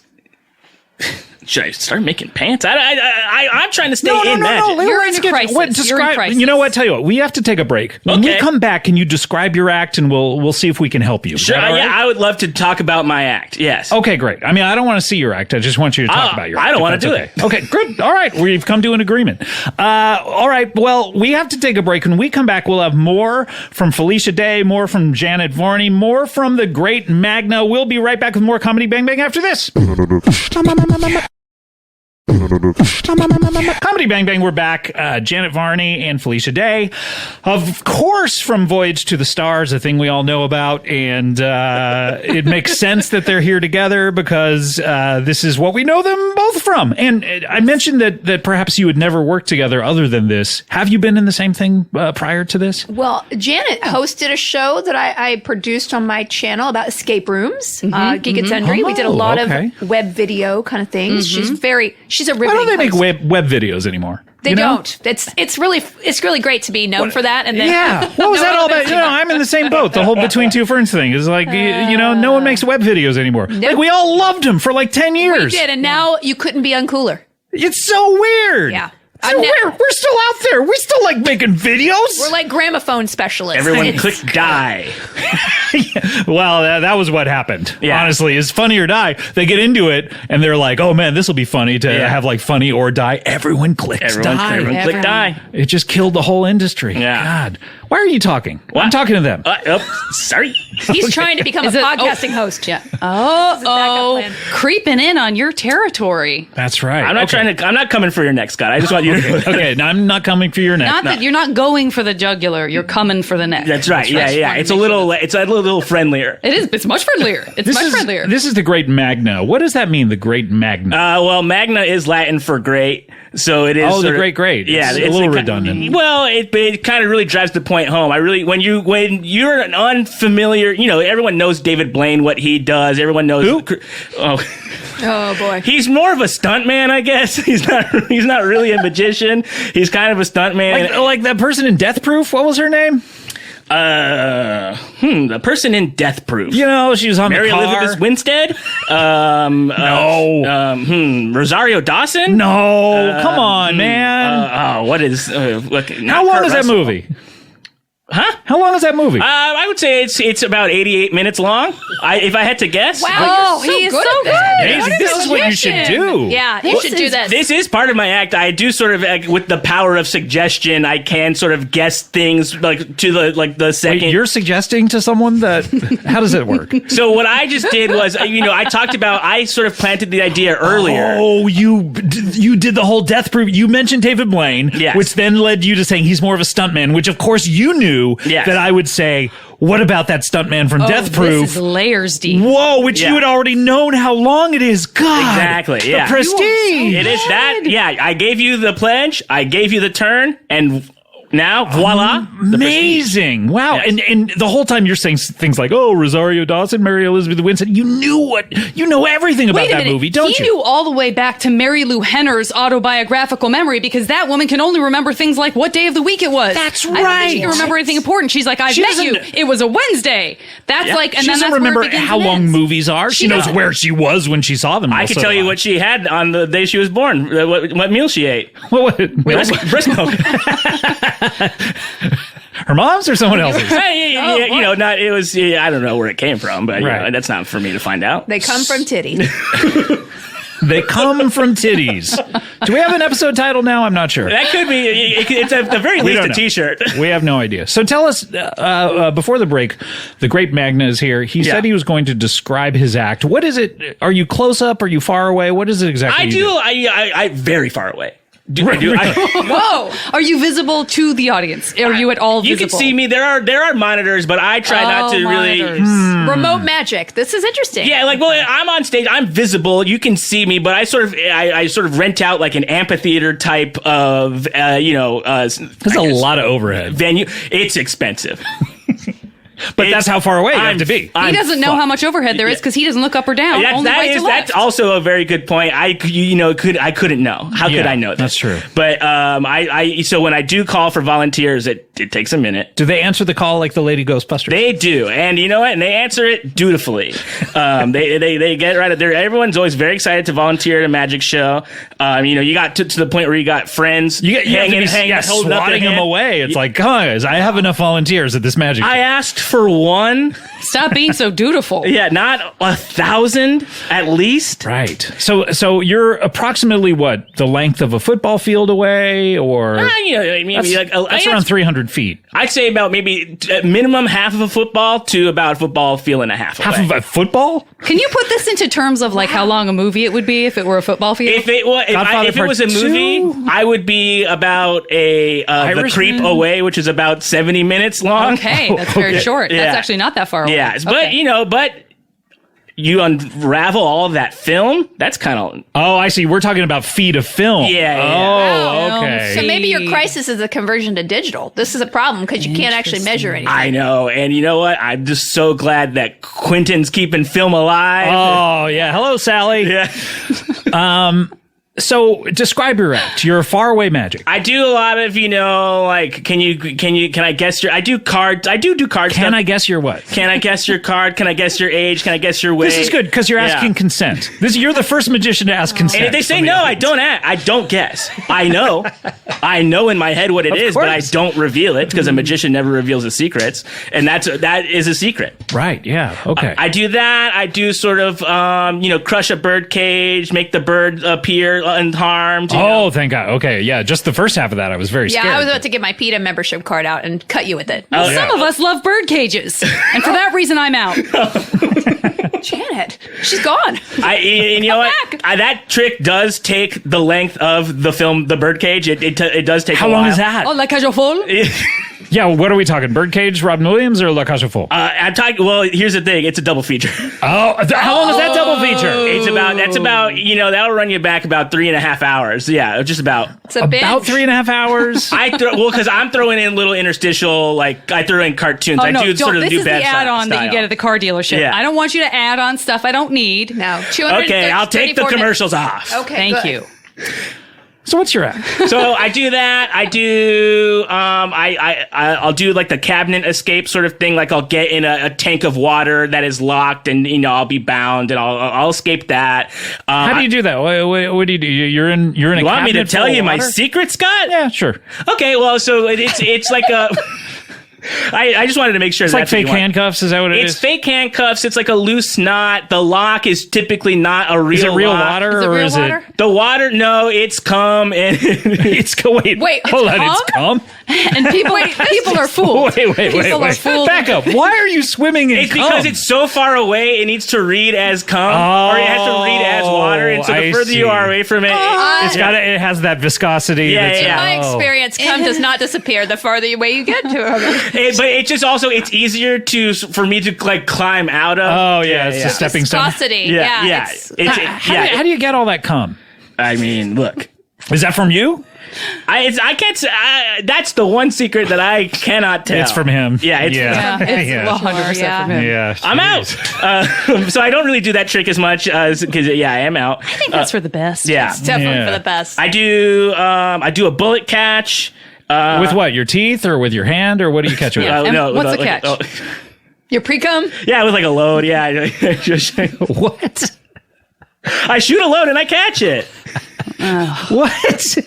Should I start making pants? I'm trying to stay in magic. You're in crisis. You're in Describe. crisis. You know what? Tell you what. We have to take a break. When we Okay. come back, can you describe your act and we'll see if we can help you? Is Sure, that all right? yeah, I would love to talk about my act. Yes. Okay, great. I mean, I don't want to see your act. I just want you to talk about your act. I don't if wanna that's do okay. Okay, good. All right. We've come to an agreement. All right. Well, we have to take a break. When we come back, we'll have more from Felicia Day, more from Janet Varney, more from the great Magna. We'll be right back with more Comedy Bang Bang after this. Comedy Bang Bang, we're back. Janet Varney and Felicia Day, of course, from Voyage to the Stars, a thing we all know about, and it makes sense that they're here together because this is what we know them both from. And I mentioned that perhaps you had never worked together other than this. Have you been in the same thing prior to this? Well, Janet hosted a show that I produced on my channel about escape rooms, Geek and Sundry. We did a lot okay. of web video kind of things. She's a Why riveting don't they make host. web videos anymore? They You know? don't. It's really great to be known for that. And then Yeah. What was No that one all about? thinks You know, about it. I'm in the same boat. The whole Between Two Ferns thing is like, no one makes web videos anymore. Like, we all loved him for like 10 we years. did, and now you couldn't be uncooler. It's so weird. Yeah. So I'm ne- we're still out there. We still like making videos. We're like gramophone specialists. Everyone It's- click die. Well, that was what happened. Yeah. Honestly, is Funny or Die. They get into it and they're like, oh man, this will be funny to Yeah. have like Funny or Die. Everyone clicks die. Everyone click die. It just killed the whole industry. Yeah. God. Why are you talking? I'm talking to them. Sorry. He's trying to become a Is it- podcasting host. Yeah. backup Oh, plan. creeping in on your territory. That's right. I'm not I'm not coming for your neck, Scott. I just want you to. Okay, now I'm not coming for your neck. Not that you're not going for the jugular. You're coming for the neck. That's right. Yeah. Wanted It's to a make sure little. It's a little friendlier. It is. It's much friendlier. It's much friendlier. This is the Great Magna. What does that mean, the Great Magna? Well, Magna is Latin for great, so it is. Oh, the sort of- great. Yeah, It's a little redundant. Well, it kind of really drives the point home. When you're an unfamiliar, everyone knows David Blaine, what he does. Everyone knows. Who? Oh boy. He's more of a stuntman, I guess. He's not really a magician. He's kind of a stuntman. Like that person in Death Proof? What was her name? The person in Death Proof. You know, she was on Mary the car. Elizabeth Winstead. No. Rosario Dawson. No, come on, man. What is? How long is that movie? Huh? How long is that movie? I would say it's about 88 minutes long. If I had to guess. Wow, he is so good. Amazing. This is what you should do. Yeah, you should do this. This is part of my act. I do sort of with the power of suggestion. I can sort of guess things like to the second. Wait, you're suggesting to someone that? How does it work? So what I just did was, I sort of planted the idea earlier. Oh, you did the whole Death Proof. You mentioned David Blaine, Yes. which then led you to saying he's more of a stuntman, which of course you knew Yes. that I would say, what about that stuntman from Death Proof? This is layers deep. Whoa, which Yeah. you had already known how long it is. God. Exactly, yeah. The prestige. It is that. Yeah, I gave you the pledge. I gave you the turn, and now voila, the prestige. Amazing. Wow. Yes. And the whole time you're saying things like, oh, Rosario Dawson, Mary Elizabeth Winstead. You know everything about Wait a that minute. movie, don't he you? knew all the way back to Mary Lou Henner's autobiographical memory because that woman can only remember things like what day of the week it was. That's I don't think right. she can remember anything important. She's like, I She met you. doesn't- It was a Wednesday. That's like, and She then doesn't that's remember where it begins how and long ends. movies are. She knows doesn't. where she was when she saw them. I can tell you what she had on the day she was born. What meal she ate. Breast milk. Her mom's or someone else's? Not it was. Yeah, I don't know where it came from, but Right. that's not for me to find out. They come from titty. They come from titties. Do we have an episode title now? I'm not sure. That could be. It's at the very least don't a know. T-shirt. We have no idea. So tell us, before the break, the great Magna is here. He said he was going to describe his act. What is it? Are you close up? Are you far away? What is it exactly? I very far away. Whoa! Are you visible to the audience? Are you at all You visible? can see me. There are monitors, but I try not to really. Remote magic. This is interesting. Yeah, like, well, I'm on stage. I'm visible. You can see me, but I sort of rent out like an amphitheater type of, There's a lot of overhead. venue. It's expensive. But that's how far away you have to be. He doesn't know how much overhead there is because he doesn't look up or down. Only right to left. That's also a very good point. I couldn't know. How could I know that? That's true. But so when I do call for volunteers, it takes a minute. Do they answer the call like the Lady Ghostbusters? They do, and you know what? And they answer it dutifully. They get right there. Everyone's always very excited to volunteer at a magic show. You got to the point where you got friends. You have to be holding up their swatting them hand. away. It's like, guys, I have enough volunteers at this magic show. I asked for one. Stop being so dutiful. Yeah, not 1,000 at least. Right. So you're approximately what, the length of a football field away, or That's around 300 feet. I'd say about maybe minimum half of a football to about a football field and a half. Half away. of a football? Can you put this into terms of like how long a movie it would be if it were a football field? If it was a movie, I would be about the Creep away, which is about 70 minutes long. Okay, that's very short. Yeah. That's actually not that far away. Yeah, but you unravel all of that film. That's kind of Oh, I see. We're talking about feet of film. Yeah. Oh, okay. So maybe your crisis is a conversion to digital. This is a problem because you can't actually measure anything. I know, and you know what? I'm just so glad that Quentin's keeping film alive. Oh, yeah. Hello, Sally. Yeah. So describe your act. You're a faraway magic. I do a lot of, like, can I guess your, I do cards. I do card stuff. Can I guess your what? Can I guess your card? Can I guess your age? Can I guess your weight? This is good because you're asking consent. You're the first magician to ask consent. And if they say no, I don't guess. I know in my head what it is, but I don't reveal it because a magician never reveals his secrets, and that is a secret. Right? Yeah. Okay. I do that. I do sort of, crush a bird cage, make the bird appear unharmed. Oh, thank God. Okay. Yeah. Just the first half of that, I was very scared. Yeah, I was about to get my PETA membership card out and cut you with it. Well, some of us love bird cages, and for that reason, I'm out. Janet, she's gone. You know what? That trick does take the length of the film, The Birdcage. It does take. How a long while. is that? Oh, La Cage aux Folles? Yeah. What are we talking? Birdcage, Robin Williams, or La Cage aux Folles? I'm talking. Well, here's the thing. It's a double feature. How long is that double feature? It's about. That's about. That'll run you back about 3.5 hours. Yeah, just about. It's a binge. About 3.5 hours. Because I'm throwing in little interstitial, like I throw in cartoons. Oh, I no, do sort of this do is the bad add-on that style. you get at the car dealership. Yeah. I don't want you to add on stuff I don't need. No. Okay, I'll take the 34 commercials off. Okay, Thank good. you. So what's your act? So I do that. I do. I'll do like the cabinet escape sort of thing. Like I'll get in a tank of water that is locked, and I'll be bound, and I'll escape that. How do you do that? What do you do? You're in a You want me to cabinet tell full of you my water? secret, Scott? Yeah, sure. Okay. Well, so it's like a. I just wanted to make sure It's that's like what fake you want. handcuffs. Is that what it is? It's fake handcuffs. It's like a loose knot. The lock is typically not a real. Is it real lock. water Is it or real is water? it? The water? No, it's cum and It's wait. Wait, Hold on. cum? It's cum. And people are fooled. Wait. People are fooled. Back up. Why are you swimming in It's cum? because it's so far away, it needs to read as cum, or it has to read as water. And so the I further you see. are away from it, It has that viscosity. Yeah, that's, yeah. My experience, cum does not disappear the farther away you get to it. but it just also it's easier for me to like climb out of. Oh yeah, it's a stepping stone. Viscosity. Yeah. How do you get all that cum? I mean, look. Is that from you? I can't say, that's the one secret that I cannot tell. It's from him. Yeah, it's Yeah, it's Yeah. 100% from him. Yeah, I'm out. So I don't really do that trick as much because I am out. I think that's for the best. Yeah. It's definitely Yeah. for the best. I do a bullet catch. With what? Your teeth or with your hand or what do you catch it with? Yeah. And with what's a- the like, catch? Your pre-cum? yeah, with like a load. Yeah. What? I shoot a load and I catch it. What?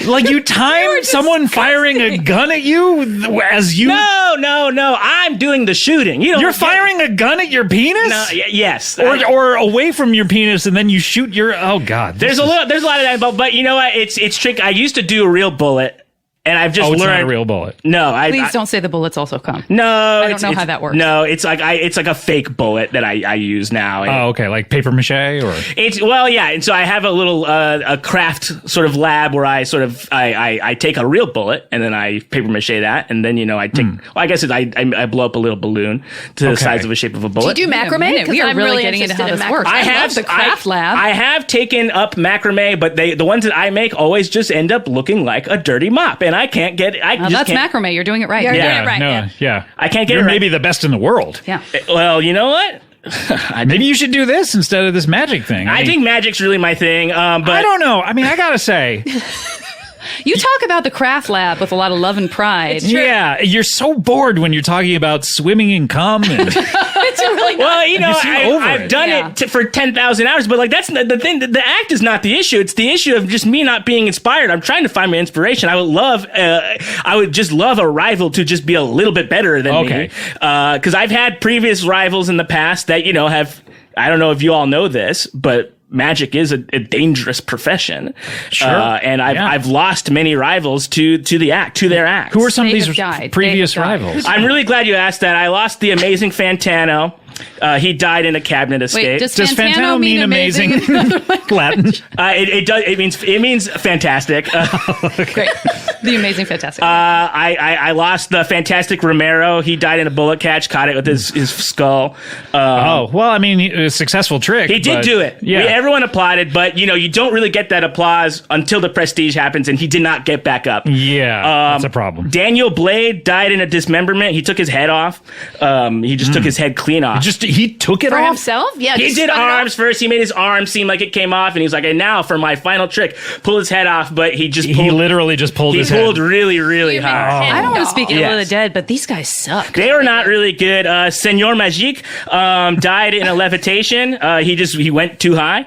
Like you timed someone firing a gun at you as you. No. I'm doing the shooting. You're firing a gun at your penis? No, yes. Or away from your penis, and then you shoot your. Oh God. There's a lot of that, but you know what? It's tricky. I used to do a real bullet. And I've just it's learned not a real bullet. No, Please don't say the bullets also come. No, I don't know how that works. No, it's like a fake bullet that I use now. Oh, okay, like paper mache or and so I have a little a craft sort of lab where I take a real bullet and then I paper mache that, and then I take I guess I blow up a little balloon to the size of the shape of a bullet. Do you do macrame? We are I'm really getting into how this works. I have love the craft lab. I have taken up macrame, but the ones that I make always just end up looking like a dirty mop. And I can't get it. That's macrame. You're doing it right. You're doing yeah, it right. no, yeah. I can't get You're it right. maybe the best in the world. Yeah. Well, you know what? Maybe you should do this instead of this magic thing. I think magic's really my thing. But I don't know. I mean, I gotta say, You talk about the craft lab with a lot of love and pride. yeah, you're so bored when you're talking about swimming in cum. And It's really not. Well, You seem over I've it. done Yeah. it for 10,000 hours, but like that's not the thing. The act is not the issue. It's the issue of just me not being inspired. I'm trying to find my inspiration. I would just love a rival to just be a little bit better than me. Because I've had previous rivals in the past that have. I don't know if you all know this, but magic is a dangerous profession. Sure. And I've lost many rivals to their acts. who are some They of these have died. previous They have died. rivals? I'm really glad you asked that. I lost the amazing Fantano. He died in a cabinet escape. Wait, does Does Fantano mean amazing? Latin. It does. It means fantastic. Great. The amazing, fantastic. I lost the fantastic Romero. He died in a bullet catch. Caught it with his skull. Oh, well, I mean, a successful trick. He did but- do it. Yeah. Everyone applauded, but you don't really get that applause until the prestige happens, and he did not get back up. Yeah, that's a problem. Daniel Blade died in a dismemberment. He took his head off. He just took his head clean off. He took it For off? himself? Yeah. He just did cut it off. arms first. He made his arm seem like it came off, and he was like, "And now for my final trick, pull his head off." But he literally just pulled his pulled head. really, really Human hard. head. I don't want to speak ill Yes. of the dead, but these guys suck. They were not really good. Senor Magique died in a levitation. He went too high.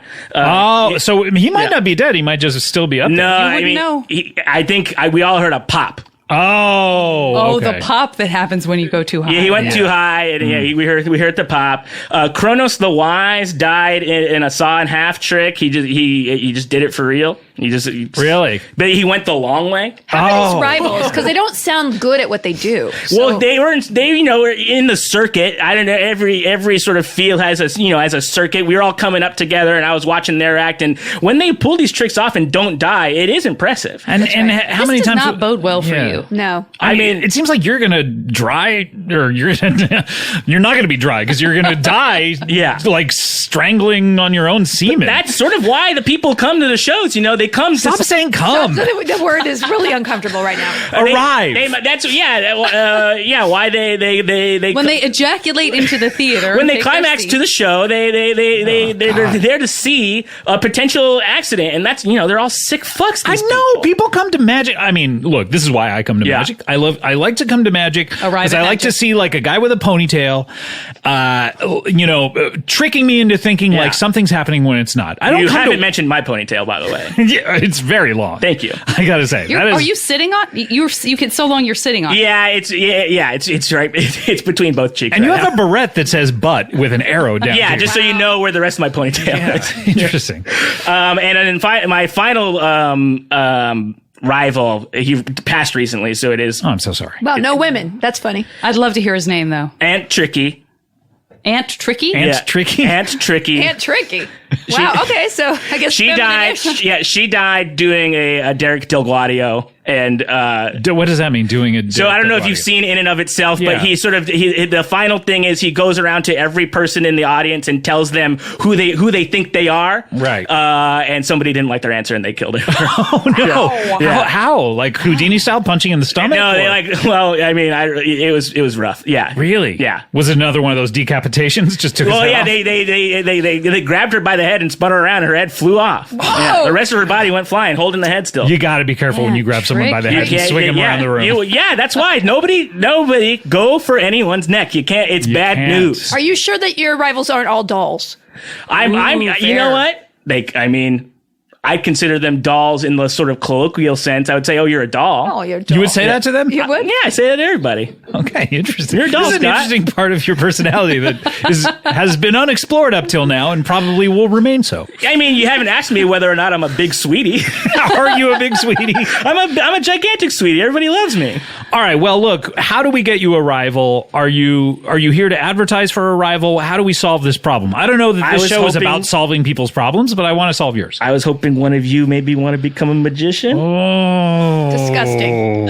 So he might not be dead. He might just still be up there. No, I wouldn't mean, know. I think we all heard a pop. Oh, okay. The pop that happens when you go too high. Yeah, he went too high, and we heard the pop. Kronos the Wise died in a saw in half trick. He just did it for real. Really? But he went the long way. How are these rivals? Because they don't sound good at what they do. Well, they were in the circuit. I don't know. Every sort of field has a circuit. We were all coming up together, and I was watching their act. And when they pull these tricks off and don't die, it is impressive. And how This many does times not bode well for you. No. I mean, it seems like you're gonna dry, or you're not gonna be dry because you're gonna die. Yeah. Like strangling on your own semen. That's sort of why the people come to the shows. They come. Stop saying come. The word is really uncomfortable right now. Arrive. Why they When they ejaculate into the theater. when they take their climax seat. to the show, they're there to see a potential accident, and that's they're all sick fucks. I These know people come to magic. I mean, look, this is why I come to Yeah. magic. I like to come to magic Arrive because at I like to magic. see like a guy with a ponytail, tricking me into thinking Yeah. like something's happening when it's not. I don't. You come haven't to, mentioned my ponytail, by the way. Yeah, it's very long. Thank you. I gotta say, that is. Are you sitting on? You can so long you're sitting on. Yeah, it's right. It's between both cheeks. and you right have now. a barrette that says "butt" with an arrow down. Yeah, here. just so you know where the rest of my ponytail is. Interesting. And then my final rival, he passed recently, so it is Oh, I'm so sorry. Well, no women. That's funny. I'd love to hear his name though. Aunt Tricky. Aunt Tricky. Aunt Tricky? Aunt Tricky. Aunt Tricky. Wow. Okay. So I guess She died. She died doing a Derek Delguadio, and What does that mean? Doing a so I don't know if you've seen In and of Itself, Yeah. but he sort of the final thing is he goes around to every person in the audience and tells them who they think they are. Right. And somebody didn't like their answer and they killed him. Oh no! Yeah. How? Like Houdini style, punching in the stomach? No, they Or- like. Well, I mean, it was rough. Yeah. Really? Yeah. Was it another one of those decapitations? Just took. Well, his head yeah, off? they grabbed her by the head and spun her around. Her head flew off. Yeah, the rest of her body went flying, holding the head still. You got to be careful when you grab someone by the head and swing them around the room. That's why nobody go for anyone's neck. You can't. It's bad can't. news. Are you sure that your rivals aren't all dolls? I'm. You fair. know what? I'd consider them dolls in the sort of colloquial sense. I would say, oh, you're a doll. Oh, you're You would say that to them? You would? Yeah, I say that to everybody. Okay, interesting. You're a doll, This is an Scott. interesting part of your personality that has been unexplored up till now and probably will remain so. I mean, you haven't asked me whether or not I'm a big sweetie. Are you a big sweetie? I'm a gigantic sweetie. Everybody loves me. All right, well, look, how do we get you a rival? Are you here to advertise for a rival? How do we solve this problem? I don't know that I this was show is hoping- about solving people's problems, but I want to solve yours. I was hoping one of you maybe want to become a magician. Oh. Disgusting.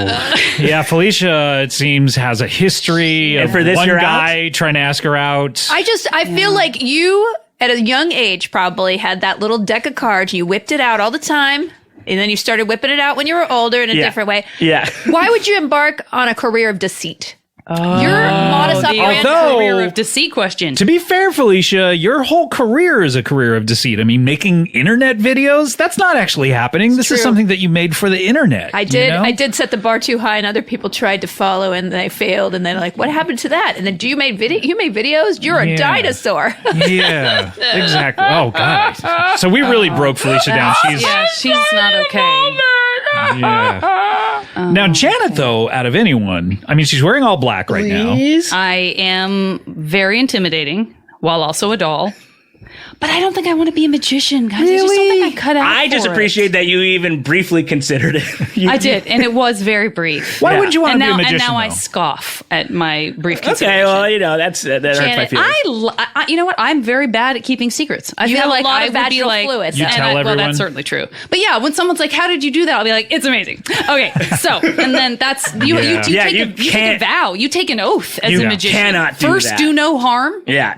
Yeah, Felicia, it seems, has a history of for this, one you're guy trying to ask her out. I feel like you, at a young age, probably had that little deck of cards. You whipped it out all the time. And then you started whipping it out when you were older in a different way. Yeah. Why would you embark on a career of deceit? Your modus The operandi. Although- career of deceit question. To be fair, Felicia, your whole career is a career of deceit. I mean, making internet videos, that's not actually happening. This is true. something that you made for the internet. I did. you know? I did set the bar too high, and other people tried to follow, and they failed. And they're like, "What happened to that?" And then, you made videos? You're a Yeah. dinosaur. Yeah, exactly. Oh, God. So we really broke Felicia down. She's She's not okay. yeah. Now, Janet, though, out of anyone, I mean, she's wearing all black right now. I am very intimidating while also a doll. But I don't think I want to be a magician, guys. I just don't think I cut out I just for appreciate it. that you even briefly considered it. I did, and it was very brief. Why Yeah. would you want And to be a now, magician? and now I though? scoff at my brief Okay, consideration. well, you know, that hurts my Janet, feelings. You know what? I'm very bad at keeping secrets. I You feel have a like lot I of would be vaginal like, fluids. You and tell well, everyone? that's certainly true. But yeah, when someone's like, "How did you do that?" I'll be like, "It's amazing." Okay, so and then that's you. Yeah. You, Yeah, take, you you take a can't- vow. You take an oath as You a magician. cannot do First, that. do no harm. Yeah,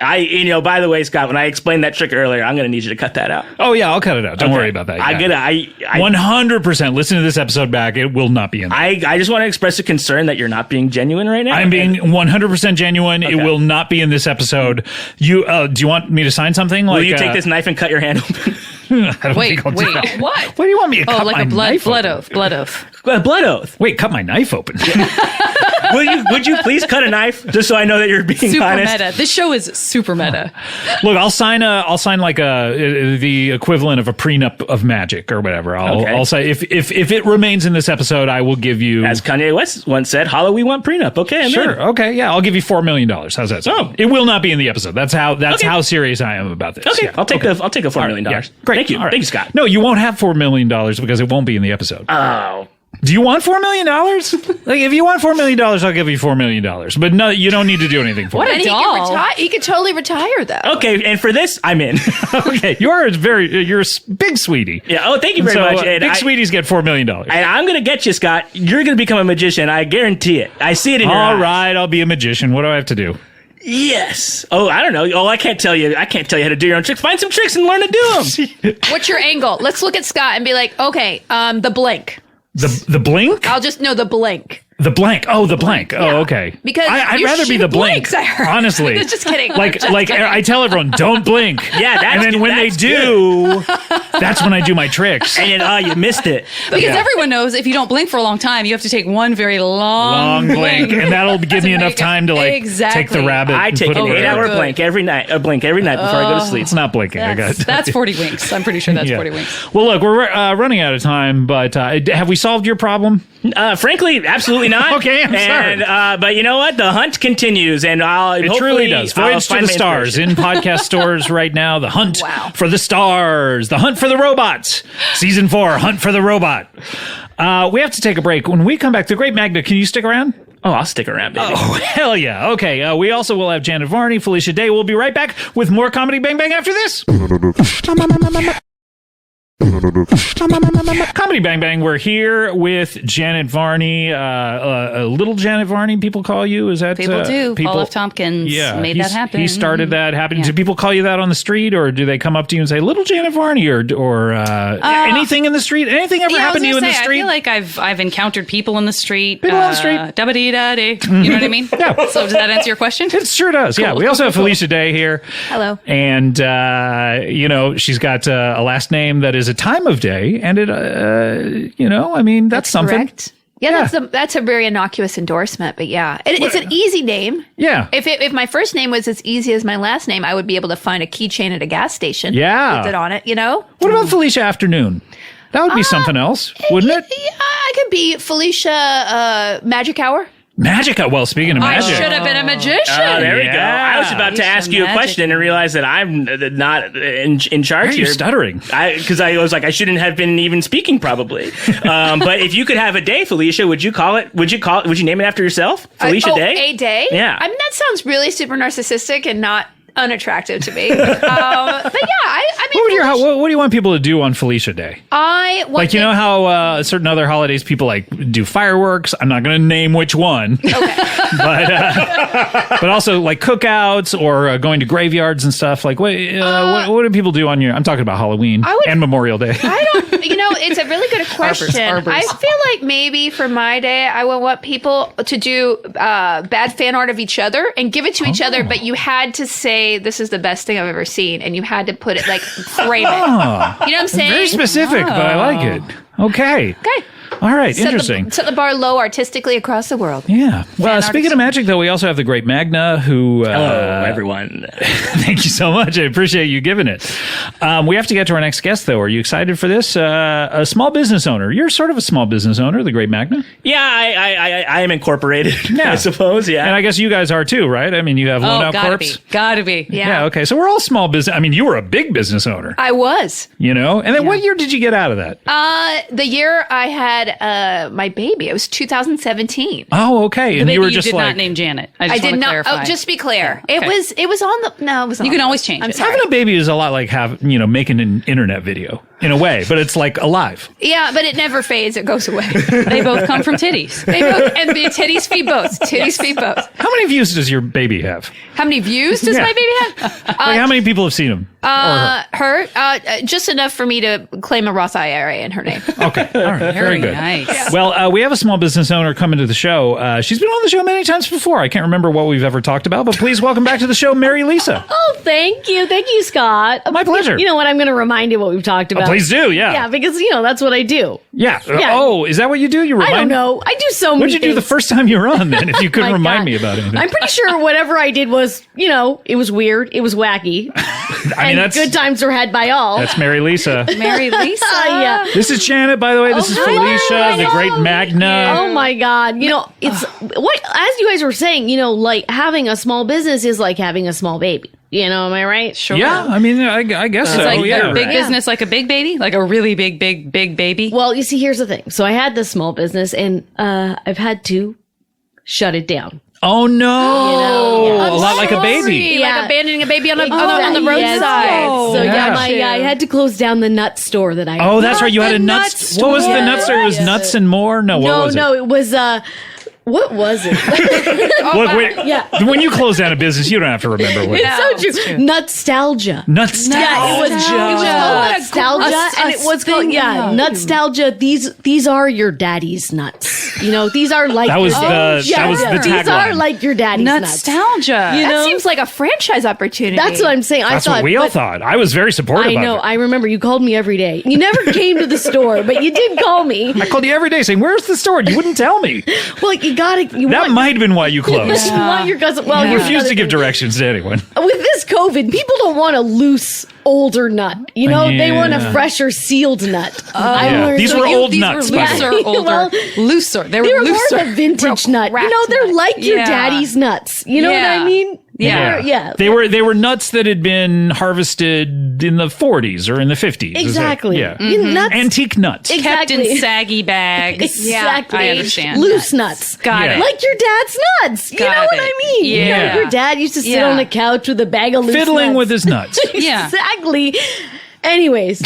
by the way, Scott, when I explained that trick earlier, I'm going to need you to cut that out. Oh, yeah, I'll cut it out. Don't worry about that. I Yeah. get it. I 100% listen to this episode back. It will not be in there. I just want to express a concern that you're not being genuine right now. I'm being 100% genuine. It Okay. will not be in this episode. You do you want me to sign something? Will Like, you take this knife and cut your hand open? I don't Wait, think I'll do wait, that. what? What do you want me to Oh, cut like my a blood knife open? oath. Blood oath. Blood oath. Wait, cut my knife open. Would you please cut a knife just so I know that you're being Super honest? meta. This show is super meta. Look, I'll sign like the equivalent of a prenup of magic or whatever. Okay. I'll say if it remains in this episode, I will give you. As Kanye West once said, "Hollow, we want prenup." Okay, I'm in. Sure. Okay. Yeah, I'll give you $4 million. How's that sound? Oh. It will not be in the episode. That's Okay. how serious I am about this. Okay, Yeah. I'll take a $4 million. Yeah. Great. Thank you. All right. Thank you, Scott. No, you won't have $4 million because it won't be in the episode. Oh. Do you want $4 million? Like, if you want $4 million, I'll give you $4 million. But no, you don't need to do anything for What it. And doll. he could totally retire, though. Okay, and for this, I'm in. Okay, you're a big sweetie. Yeah. Oh, thank you very So much. And big sweeties get $4 million. And I'm going to get you, Scott. You're going to become a magician. I guarantee it. I see it in your All eyes. right, I'll be a magician. What do I have to do? Yes. Oh, I don't know. Oh, I can't tell you how to do your own tricks. Find some tricks and learn to do them. What's your angle? Let's look at Scott and be like, okay, the blink. The blink? I'll just know the blink. The blank. Oh, the blank. Yeah. Oh, okay. Because I'd you rather be shoot the blank. blinks, I heard. Honestly. Just kidding. Like I tell everyone, don't blink. Yeah, that's and then when they that's do, that's when I do my tricks. And then, you missed it. Because Yeah. everyone knows if you don't blink for a long time, you have to take one very long Blink, and that'll give me enough make it- time to take the Exactly. rabbit. I and take put an it wherever. 8-hour good. blink every night. A blink every night before I go to sleep. It's not blinking. I got That's 40 winks. I'm pretty sure that's Yeah. 40 winks. Well, look, we're running out of time, but have we solved your problem? Frankly, absolutely not. Okay, I'm sorry. And, but you know what? The hunt continues, and It truly does. Voyage to the Stars in podcast stores right now. The Hunt for the Stars. The Hunt for the Robots. Season 4, Hunt for the Robot. We have to take a break. When we come back, the great Magda, can you stick around? Oh, I'll stick around, baby. Oh, hell yeah. Okay. We also will have Janet Varney, Felicia Day. We'll be right back with more Comedy Bang Bang after this. Comedy Bang Bang. We're here with Janet Varney, little Janet Varney. People call you. Is that People do. Paul F. Tompkins made that happen. He started that happening. Yeah. Do people call you that on the street, or do they come up to you and say, "Little Janet Varney," or anything in the street? Anything ever happened to you in the street? I feel like I've encountered people in the street. People on the street. Da-ba-dee-da-dee. You know what I mean? Yeah. So does that answer your question? It sure does. Yeah. Cool. We also have Felicia Day here. Hello. And, she's got a last name that is a time of day. And it, that's something. Correct. Yeah, that's a very innocuous endorsement, but yeah, it's an easy name. Yeah. If my first name was as easy as my last name, I would be able to find a keychain at a gas station. Yeah. With it on it, you know? What about Felicia Afternoon? That would be something else, wouldn't it? Yeah, I could be Felicia Magic Hour. Magic. Well, speaking of I magic. should have been a magician. There we go. Yeah. I was about to ask you a Magic. question and realize that I'm not in charge Why are you here. stuttering? Because I was like, I shouldn't have been even speaking probably. But if you could have a day, Felicia, would you name it after yourself? Felicia Day? A day? Yeah. I mean, that sounds really super narcissistic and not unattractive to me. But yeah, I mean, What do you want people to do on Felicia Day? I want Like, you know how certain other holidays people like do fireworks? I'm not going to name which one. but also like cookouts or going to graveyards and stuff. Like, what do people do on your... I'm talking about Halloween and Memorial Day. I don't, it's a really good question. Arbors. I feel like maybe for my day, I would want people to do bad fan art of each other and give it to each other, but you had to say, this is the best thing I've ever seen, and you had to put it, like, frame it. You know what I'm saying? Very specific, but I like it. Okay. Okay. All right. Interesting. Set the bar low artistically across the world. Yeah. Well, speaking artist. of magic, though, we also have the great Magna, who... Hello, everyone. Thank you so much. I appreciate you giving it. We have to get to our next guest, though. Are you excited for this? A small business owner. You're sort of a small business owner, the great Magna. Yeah, I am incorporated, Yeah. I suppose, yeah. And I guess you guys are too, right? I mean, you have Loan Out Corps. Gotta be. Yeah, okay. So we're all small business. I mean, you were a big business owner, I was. And then what year did you get out of that? The year I had my baby, it was 2017. Oh, okay. And Maybe you were you just did like... not name Janet. I just did want to not. clarify. Oh, just to be clear, Okay. it was on the. No, it was. You can always change I'm it. sorry. Having a baby is a lot like making an internet video in a way, but it's like alive. Yeah, but it never fades. It goes away. They both come from titties. They both, and the titties feed both. Titties feed both. How many views does your baby have? How many views does Yeah. my baby have? Like, how many people have seen him? Just enough for me to claim a Roth IRA in her name. Okay. All right. Very good. Nice. Well, we have a small business owner coming to the show. She's been on the show many times before. I can't remember what we've ever talked about, but please welcome back to the show, Mary Lisa. Oh, thank you. Thank you, Scott. My pleasure. You know what? I'm going to remind you what we've talked about. Please do, yeah. Yeah, because, that's what I do. Yeah. Yeah. Oh, is that what you do? You remind I don't know. I do so many What did you do the things. first time you were on then, if you couldn't My remind God. me about anything? I'm pretty sure whatever I did was, it was weird. It was wacky. I mean, and good times were had by all. That's Mary Lisa. Mary Lisa. Yeah. This is Janet, by the way. This is hello, Felicia, the hello. great Magna. Oh my God. It's what, as you guys were saying, like having a small business is like having a small baby. Am I right? Sure. Yeah, I mean, I guess so. It's like yeah. a big business, like a big baby, like a really big baby. Well, you see, here's the thing. So I had this small business and I've had to shut it down. Oh, no. Yeah. A lot like a baby. Yeah. Like abandoning a baby on the Exactly. roadside. Yes. So Yeah. I had to close down the nut store that I Oh, that's right. You had a the nuts. nuts What was the store. nut store? It was Yeah. nuts and more? No, what was it? it was what was it? Look, wait. Yeah. When you close down a business, you don't have to remember what. It's so true. Nutstalgia. Nuts. Yeah, it was called Nutstalgia, and it was called Nutstalgia. These are your daddy's nuts. These are like That was your that was the These are tagline. like your daddy's nuts. Nostalgia. That seems like a franchise opportunity. That's what I'm saying. That's what we all thought. I was very supportive I know. of it. I remember you called me every day. You never came to the store, but you did call me. I called you every day saying, "Where's the store?" You wouldn't tell me. Well, you gotta. That might have been why you closed. You want your cousin. Well, You here's refused another to give thing. directions to anyone. With this COVID, people don't want a loose, older nut. They want a Yeah. fresher, sealed nut. Yeah. These were old nuts, by the Looser, way. older, Well, looser. They They were were more looser. of a vintage nut. wrapped They're nut. like your Yeah. daddy's nuts. You know what Yeah. I mean? Yeah. Yeah. They were nuts that had been harvested in the 40s or in the 50s. Is it? Exactly. Yeah. Nuts. Antique nuts. Kept in Exactly. saggy bags. Exactly. I understand. Loose nuts. Got Yeah. it. Like your dad's nuts. You Got know what it. I mean? Yeah. Your dad used to sit Yeah. on a couch with a bag of loose Fiddling nuts. with his nuts. Yeah. Exactly. Anyways,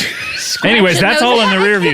Anyways, that's all in the rear view.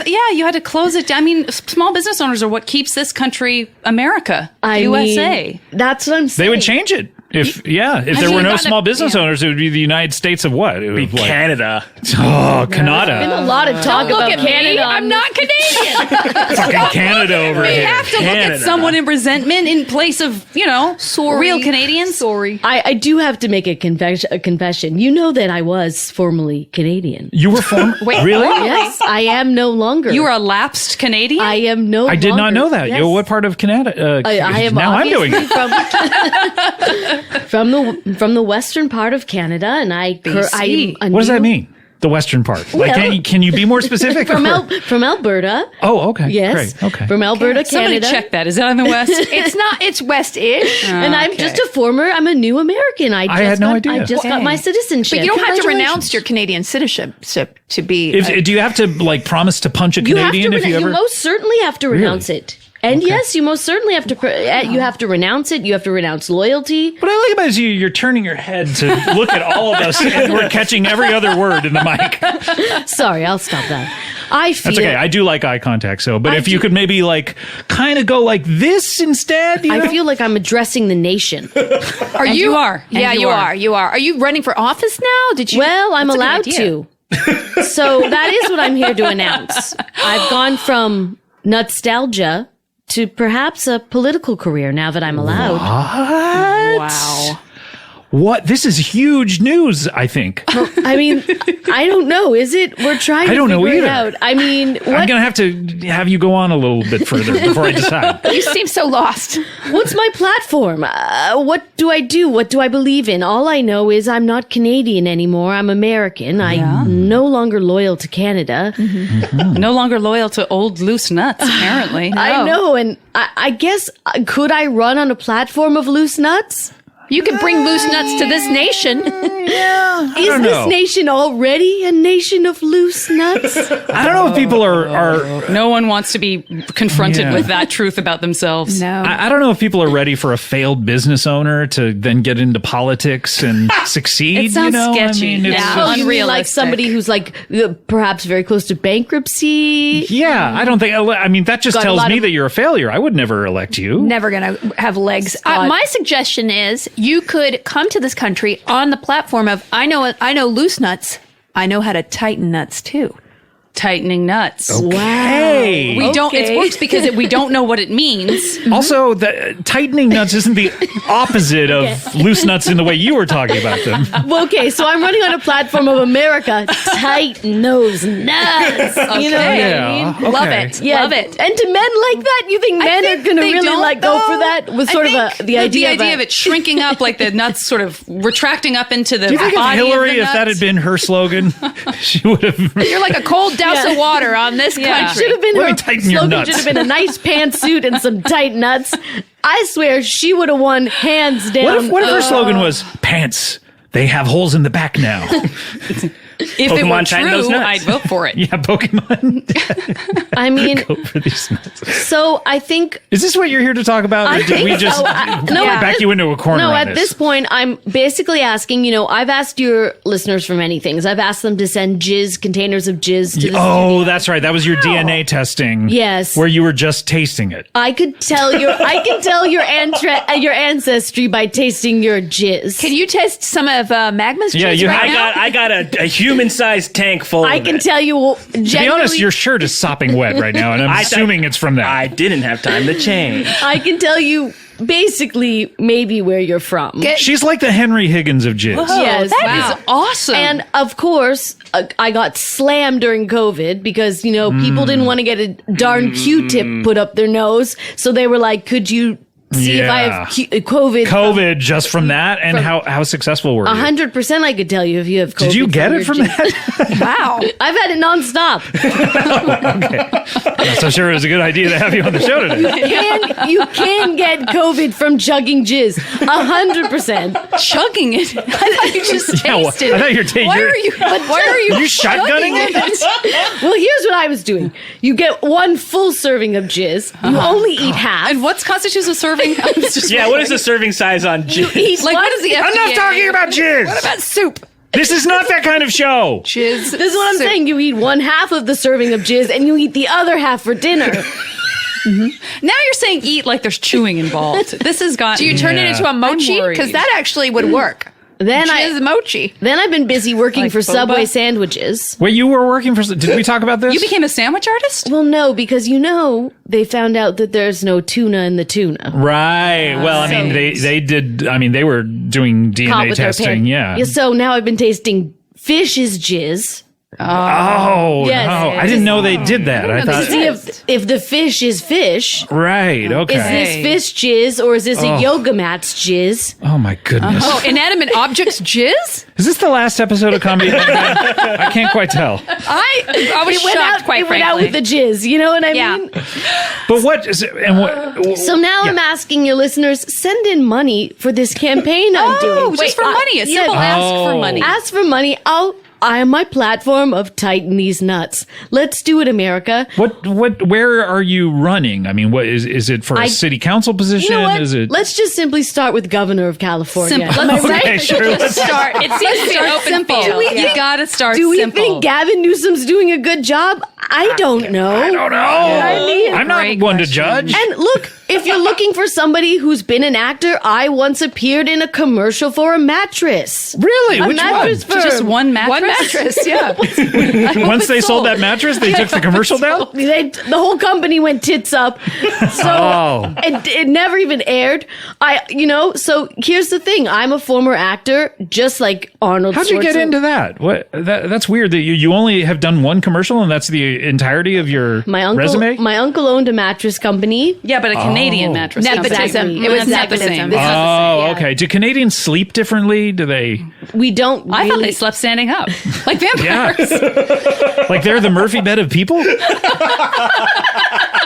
Yeah, you had to close it down. I mean, small business owners are what keeps this country America, USA. mean, that's what I'm saying. They would change it. If there you were no gotta- small business yeah. owners, it would be the United States of what? It would be like, Canada. oh, Been a Canada. lot of talk Look about at me. Canada. I'm not Canadian. Fucking Canada over We here. have to look Canada. at someone in resentment in place of, real Canadians. Sorry. I do have to make a confession. You know that I was formerly Canadian. You were really? Yes, I am no longer. You were a lapsed Canadian? I am no. I did not know that. Yes. Yo, what part of Canada? I am now I'm doing obviously it. from the western part of Canada, and BC. I What does that mean? The western part. Like, can you be more specific? From Alberta. Oh, okay. Yes. Great. Okay. From Alberta, Somebody Canada. check that. Is that in the West? It's not. It's West-ish. And I'm just I'm a new American. I had no idea. I just got my citizenship. But you don't have to Congratulations. renounce your Canadian citizenship to be. Do you have to like promise to punch a Canadian if you ever? You most certainly have to renounce it. And yes, you most certainly have to. You have to renounce it. You have to renounce loyalty. What I like about it is you're turning your head to look at all of us, and we're catching every other word in the mic. Sorry, I'll stop that. I feel That's okay. I do like eye contact, but if you could maybe like kind of go like this instead. I feel like I'm addressing the nation. Are And you? you are. And Yeah, you you are. are. You are. Are you running for office now? Did you? Well, I'm That's a good allowed idea. to. So that is what I'm here to announce. I've gone from nostalgia to perhaps a political career now that I'm allowed. Wow. What? This is huge news, I think. I mean, I don't know. Is it? We're trying to I don't know figure it either. out. I mean, I'm going to have to have you go on a little bit further before I decide. You seem so lost. what's my platform? What do I do? What do I believe in? All I know is I'm not Canadian anymore. I'm American. I'm no longer loyal to Canada. No longer loyal to old loose nuts, apparently. I know. And I guess, could I run on a platform of loose nuts? You could bring loose nuts to this nation. Is don't this know. nation already a nation of loose nuts? I don't know if people are No one wants to be confronted with that truth about themselves. No. I don't know if people are ready for a failed business owner to then get into politics and succeed. It sounds sketchy. I mean, it's Yeah. just- Oh, you mean like Unrealistic. somebody who's like perhaps very close to bankruptcy? yeah, I don't think. I mean, that just Got a tells lot me of- that you're a failure. I would never elect you. Never gonna have legs. Scott. My suggestion is you could come to this country on the platform of I know loose nuts. I know how to tighten nuts too. Tightening nuts. Hey. We don't. It Okay. works because we don't know what it means. Also, the tightening nuts isn't the opposite of loose nuts in the way you were talking about them. Well, okay, so I'm running on a platform of America. Tighten those nuts. You know what I Yeah. mean? Love Okay. it. Yeah. Love it. And to men like that, you think men are going to They really don't, like go for though. that with sort of the idea of it shrinking up, like the nuts sort of retracting up into the Do you think if body Hillary, of the if that had nuts? been her slogan, she would have. You're like a cold douse Yeah. of water on this Yeah. country. should have been Let me her tighten your slogan nuts. should have been a nice pantsuit and some tight nuts. I swear she would have won hands down. What if her slogan was pants? They have holes in the back now. If it Pokemon were tighten those true, nuts. I'd vote for it. Yeah, Pokemon. I mean, Go for these nuts. so I think Is this what you're here to talk about? Or I did think we just so. No, at back this- you into a corner No, on at this point, I'm basically asking, I've asked your listeners for many things. I've asked them to send containers of jizz to the Oh, that's right. That was your DNA testing. Yes. Where you were just tasting it. I can tell your ancestry by tasting your jizz. Can you test some of Magma's Yeah, jizz you right have- now? I got a human-sized tank full I of can it. tell you To be generally, honest, your shirt is sopping wet right now, and I'm assuming it's from that. I didn't have time to change. I can tell you basically maybe where you're from. She's like the Henry Higgins of jizz. Yes. That is awesome. And of course, I got slammed during COVID because, people didn't want to get a darn Q-tip put up their nose. So they were like, could you see if I have COVID? COVID just from that, and how successful were you? 100% I could tell you if you have COVID. Did you get your it from jizz. that? Wow. I've had it nonstop. I'm not so sure it was a good idea to have you on the show today. You can get COVID from chugging jizz. 100%. chugging it. I thought you just Yeah, well, tasted I thought it. you were taking Why your- are you? Why are you? Are you shotgunning it? Well, here's what I was doing. You get one full serving of jizz. You only eat half. And what constitutes a serving? I was just Yeah, what is the serving size on You jizz? eat like? one- What is the FDA? Enough talking about jizz. About soup. This is not that kind of show. Jizz. This is what I'm saying. You eat one half of the serving of jizz and you eat the other half for dinner. Now you're saying eat like there's chewing involved. This has got. Do you turn it into a mochi? worried. Because that actually would work. Then Jizz mochi. I've been busy working Like for boba? Subway sandwiches. Wait, you were working for... Did we talk about this? You became a sandwich artist? Well, no, because they found out that there's no tuna in the tuna. Right. Well, I mean, they did... I mean, they were doing Caught DNA with their testing, pan- yeah. So now I've been tasting fish's jizz. Oh, Yes. no. I didn't know they did that. I know thought. they See if the fish is fish. Right, okay. Is this fish jizz or is this a yoga mat's jizz? Oh, my goodness. Oh, inanimate objects jizz? Is this the last episode of Comedy Bang Bang? I can't quite tell. I was shocked, quite it went out frankly. with the jizz. You know what I Yeah. mean? But what is it? And what? So now I'm asking your listeners, send in money for this campaign I'm doing. Oh, just for money. A simple ask for money. Ask for money. I am my platform of tighten these nuts. Let's do it, America. Where are you running? I mean, what is it for a city council position? You know what? Is it? Let's just simply start with governor of California. Simple. Am I right? Okay, sure. Let's Start. It seems to be an open simple. field. Do we- You gotta start Do we simple. think Gavin Newsom's doing a good job? I don't know. I don't know. I mean, I'm not Great one to question. judge. And look, if you're looking for somebody who's been an actor, I once appeared in a commercial for a mattress. Really? A Which mattress one? firm. Just one mattress? One mattress, yeah. Once they sold that mattress, they took the commercial down? The whole company went tits up. So Oh. it never even aired. So here's the thing. I'm a former actor, just like Arnold How'd you get Schwarzenegger. into that? That's weird that you only have done one commercial and that's the entirety of your resume? My uncle owned a mattress company. Yeah, but a Canadian mattress. Nepotism. Exactly. It was That's not the nepotism. same. Oh, okay. Do Canadians sleep differently? Do they? We don't I thought really- they slept standing up, like Yeah. vampires. Like they're the Murphy bed of people?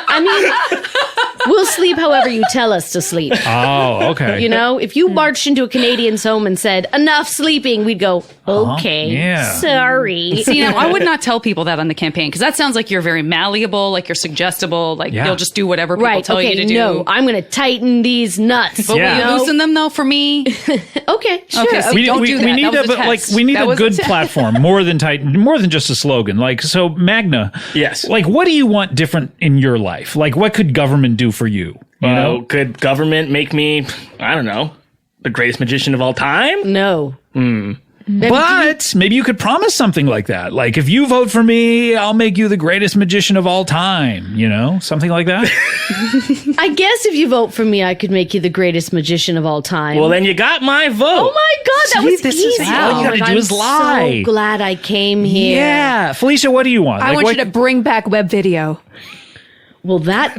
I mean, we'll sleep however you tell us to sleep. Oh, okay. You know, if you marched into a Canadian's home and said, enough sleeping, we'd go, okay, Yeah. sorry. See, now I would not tell people that on the campaign because that sounds like you're very malleable, like you're suggestible, like Yeah. you'll just do whatever people Right, tell okay, you to do. no, I'm going to tighten these nuts. But Yeah. will you loosen them though for me? Okay, sure. Okay, so don't do that. We need That was a a, test. we need That a was a good test. platform more than just a slogan. Like, so Magna. Yes. Like, what do you want different in your life? Like, what could government do for you? You know? Could government make me, I don't know, the greatest magician of all time? No. But maybe you could promise something like that. Like, if you vote for me, I'll make you the greatest magician of all time. You know, something like that. I guess if you vote for me, I could make you the greatest magician of all time. Well, then you got my vote. oh my God, that See, was this easy. is all you gotta do I'm is lie. so glad I came here. Yeah. Felicia, what do you want? I Like, want what- you to bring back web video. Well, that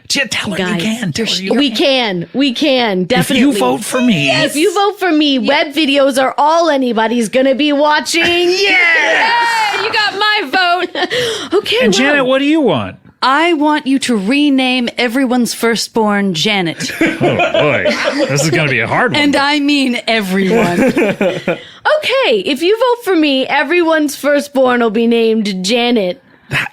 Tell her guys, you can. Tell her you we can, If definitely. you vote for me. If you vote for me, web videos are all anybody's gonna be watching. Yeah, you got my vote. Okay, And well, Janet, what do you want? I want you to rename everyone's firstborn Janet, Oh boy, this is going to be a hard one. and I mean everyone. okay, if you vote for me, everyone's firstborn will be named Janet.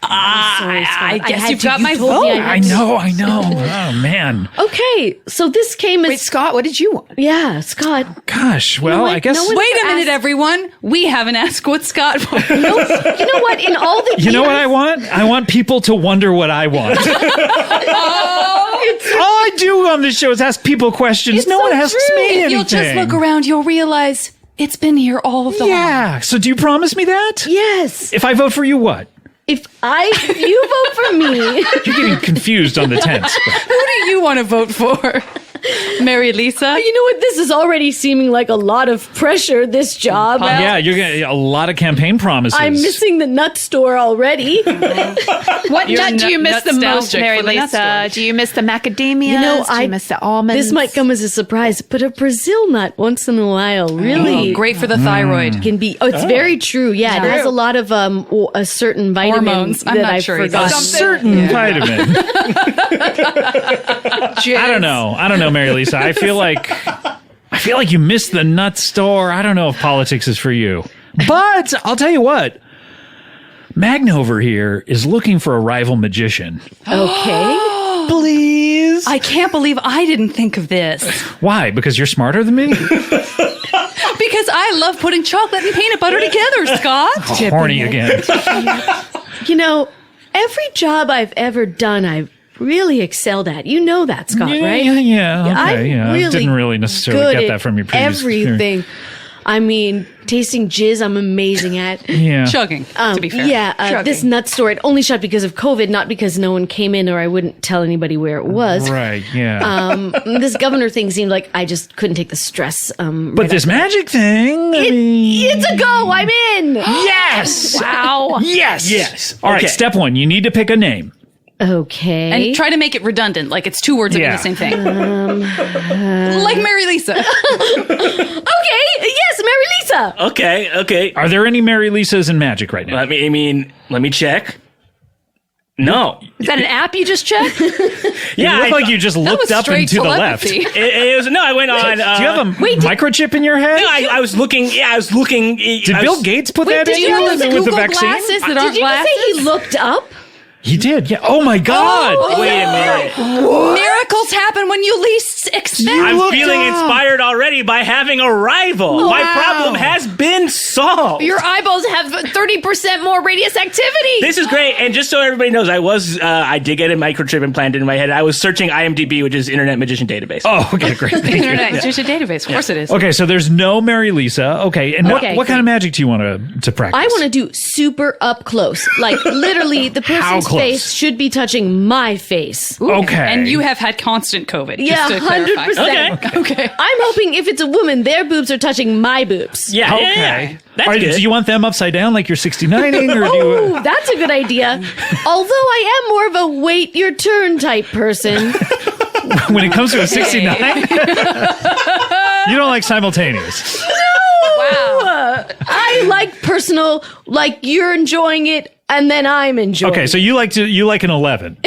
I guess you've got my told me vote. I know. Oh man. Okay, so this came as Wait, Scott, what did you want? yeah, Scott. Gosh. Well, what? I guess. No one- Wait a minute, Ask- everyone. We haven't asked what Scott wants. You know what? In all the You know what I want? I want people to wonder what I want. All I do on this show is ask people questions. No so one asks true. me If anything. you'll just look around, you'll realize it's been here all of the Yeah. So do you promise me that? Yes. If I vote for you, what? If you vote for me, You're getting confused on the tense. but- Who do you want to vote for? Mary Lisa? you know what? This is already seeming like a lot of pressure. This job. yeah, you're getting a lot of campaign promises. I'm missing the nut store already. What You're nut do you miss the most, nostalgic Mary for the nut Lisa? story. Do you miss the macadamias? You know, do you miss the almonds? This might come as a surprise, but a Brazil nut once in a while really Great for the thyroid. can be. Oh, it's very true. Yeah, it has a lot of a certain vitamin Hormones. I'm that not I sure either. forgot. a certain vitamin. I don't know, Mary Lisa. I feel like you missed the nut store. I don't know if politics is for you. But I'll tell you what. Magna over here is looking for a rival magician. Okay. Please. I can't believe I didn't think of this. Why? Because you're smarter than me? Because I love putting chocolate and peanut butter together, Scott. Horny again. You know, every job I've ever done, I've really excelled at. You know that, Scott, right? Yeah. I'm Okay, yeah. I really didn't really necessarily good get at that from your previous everything. I mean, tasting jizz, I'm amazing at. Yeah. Chugging, to be fair. Yeah, this nut store, it only shut because of COVID, not because no one came in or I wouldn't tell anybody where it was. Right, yeah. This governor thing seemed like I just couldn't take the stress. But this magic thing, I mean... It's a go! I'm in! Yes! Wow. Yes! All right, Okay. step one, you need to pick a name. Okay. And try to make it redundant, like it's two words that mean Yeah. the same thing. Like Mary Lisa. Okay, yes, Mary Lisa! Okay. Are there any Mary Lisas in Magic right now? Let me check. No. Is that an app you just checked? You look like you just That looked was up and straight to the left. telepathy. It was I went on. Do you have a microchip in your head? No, I was looking. Yeah, I was looking. Did Bill Gates put that did in you you use with Google the vaccine? glasses that Did aren't you just glasses? say he looked up? He did, yeah. Oh my God! Wait a minute. Miracles happen when you least expect. I'm looked feeling up. inspired already by having a rival. My problem has been solved. Your eyeballs have 30% more radius activity. This is great, and just so everybody knows, I did get a microchip implanted in my head. I was searching IMDb, which is Internet Magician Database. Oh, okay, great. Thank you. Internet, just a database. Of course it is. Okay, so there's no Mary Lisa. Okay, and Okay, what kind of magic do you want to practice? I want to do super up close. Like, literally, the How person's close? face should be touching my face. Okay. And you have had constant COVID. Yeah, just to clarify. 100%. Okay. I'm hoping if it's a woman, their boobs are touching my boobs. Yeah, Okay. yeah. That's All right, good. do you want them upside down like you're 69ing, or do you? Oh, that's a good idea. Although I am more of a wait your turn type person. When it comes to a 69, you don't like simultaneous. Wow. I like personal, like you're enjoying it and then I'm enjoying Okay, so you like an 11,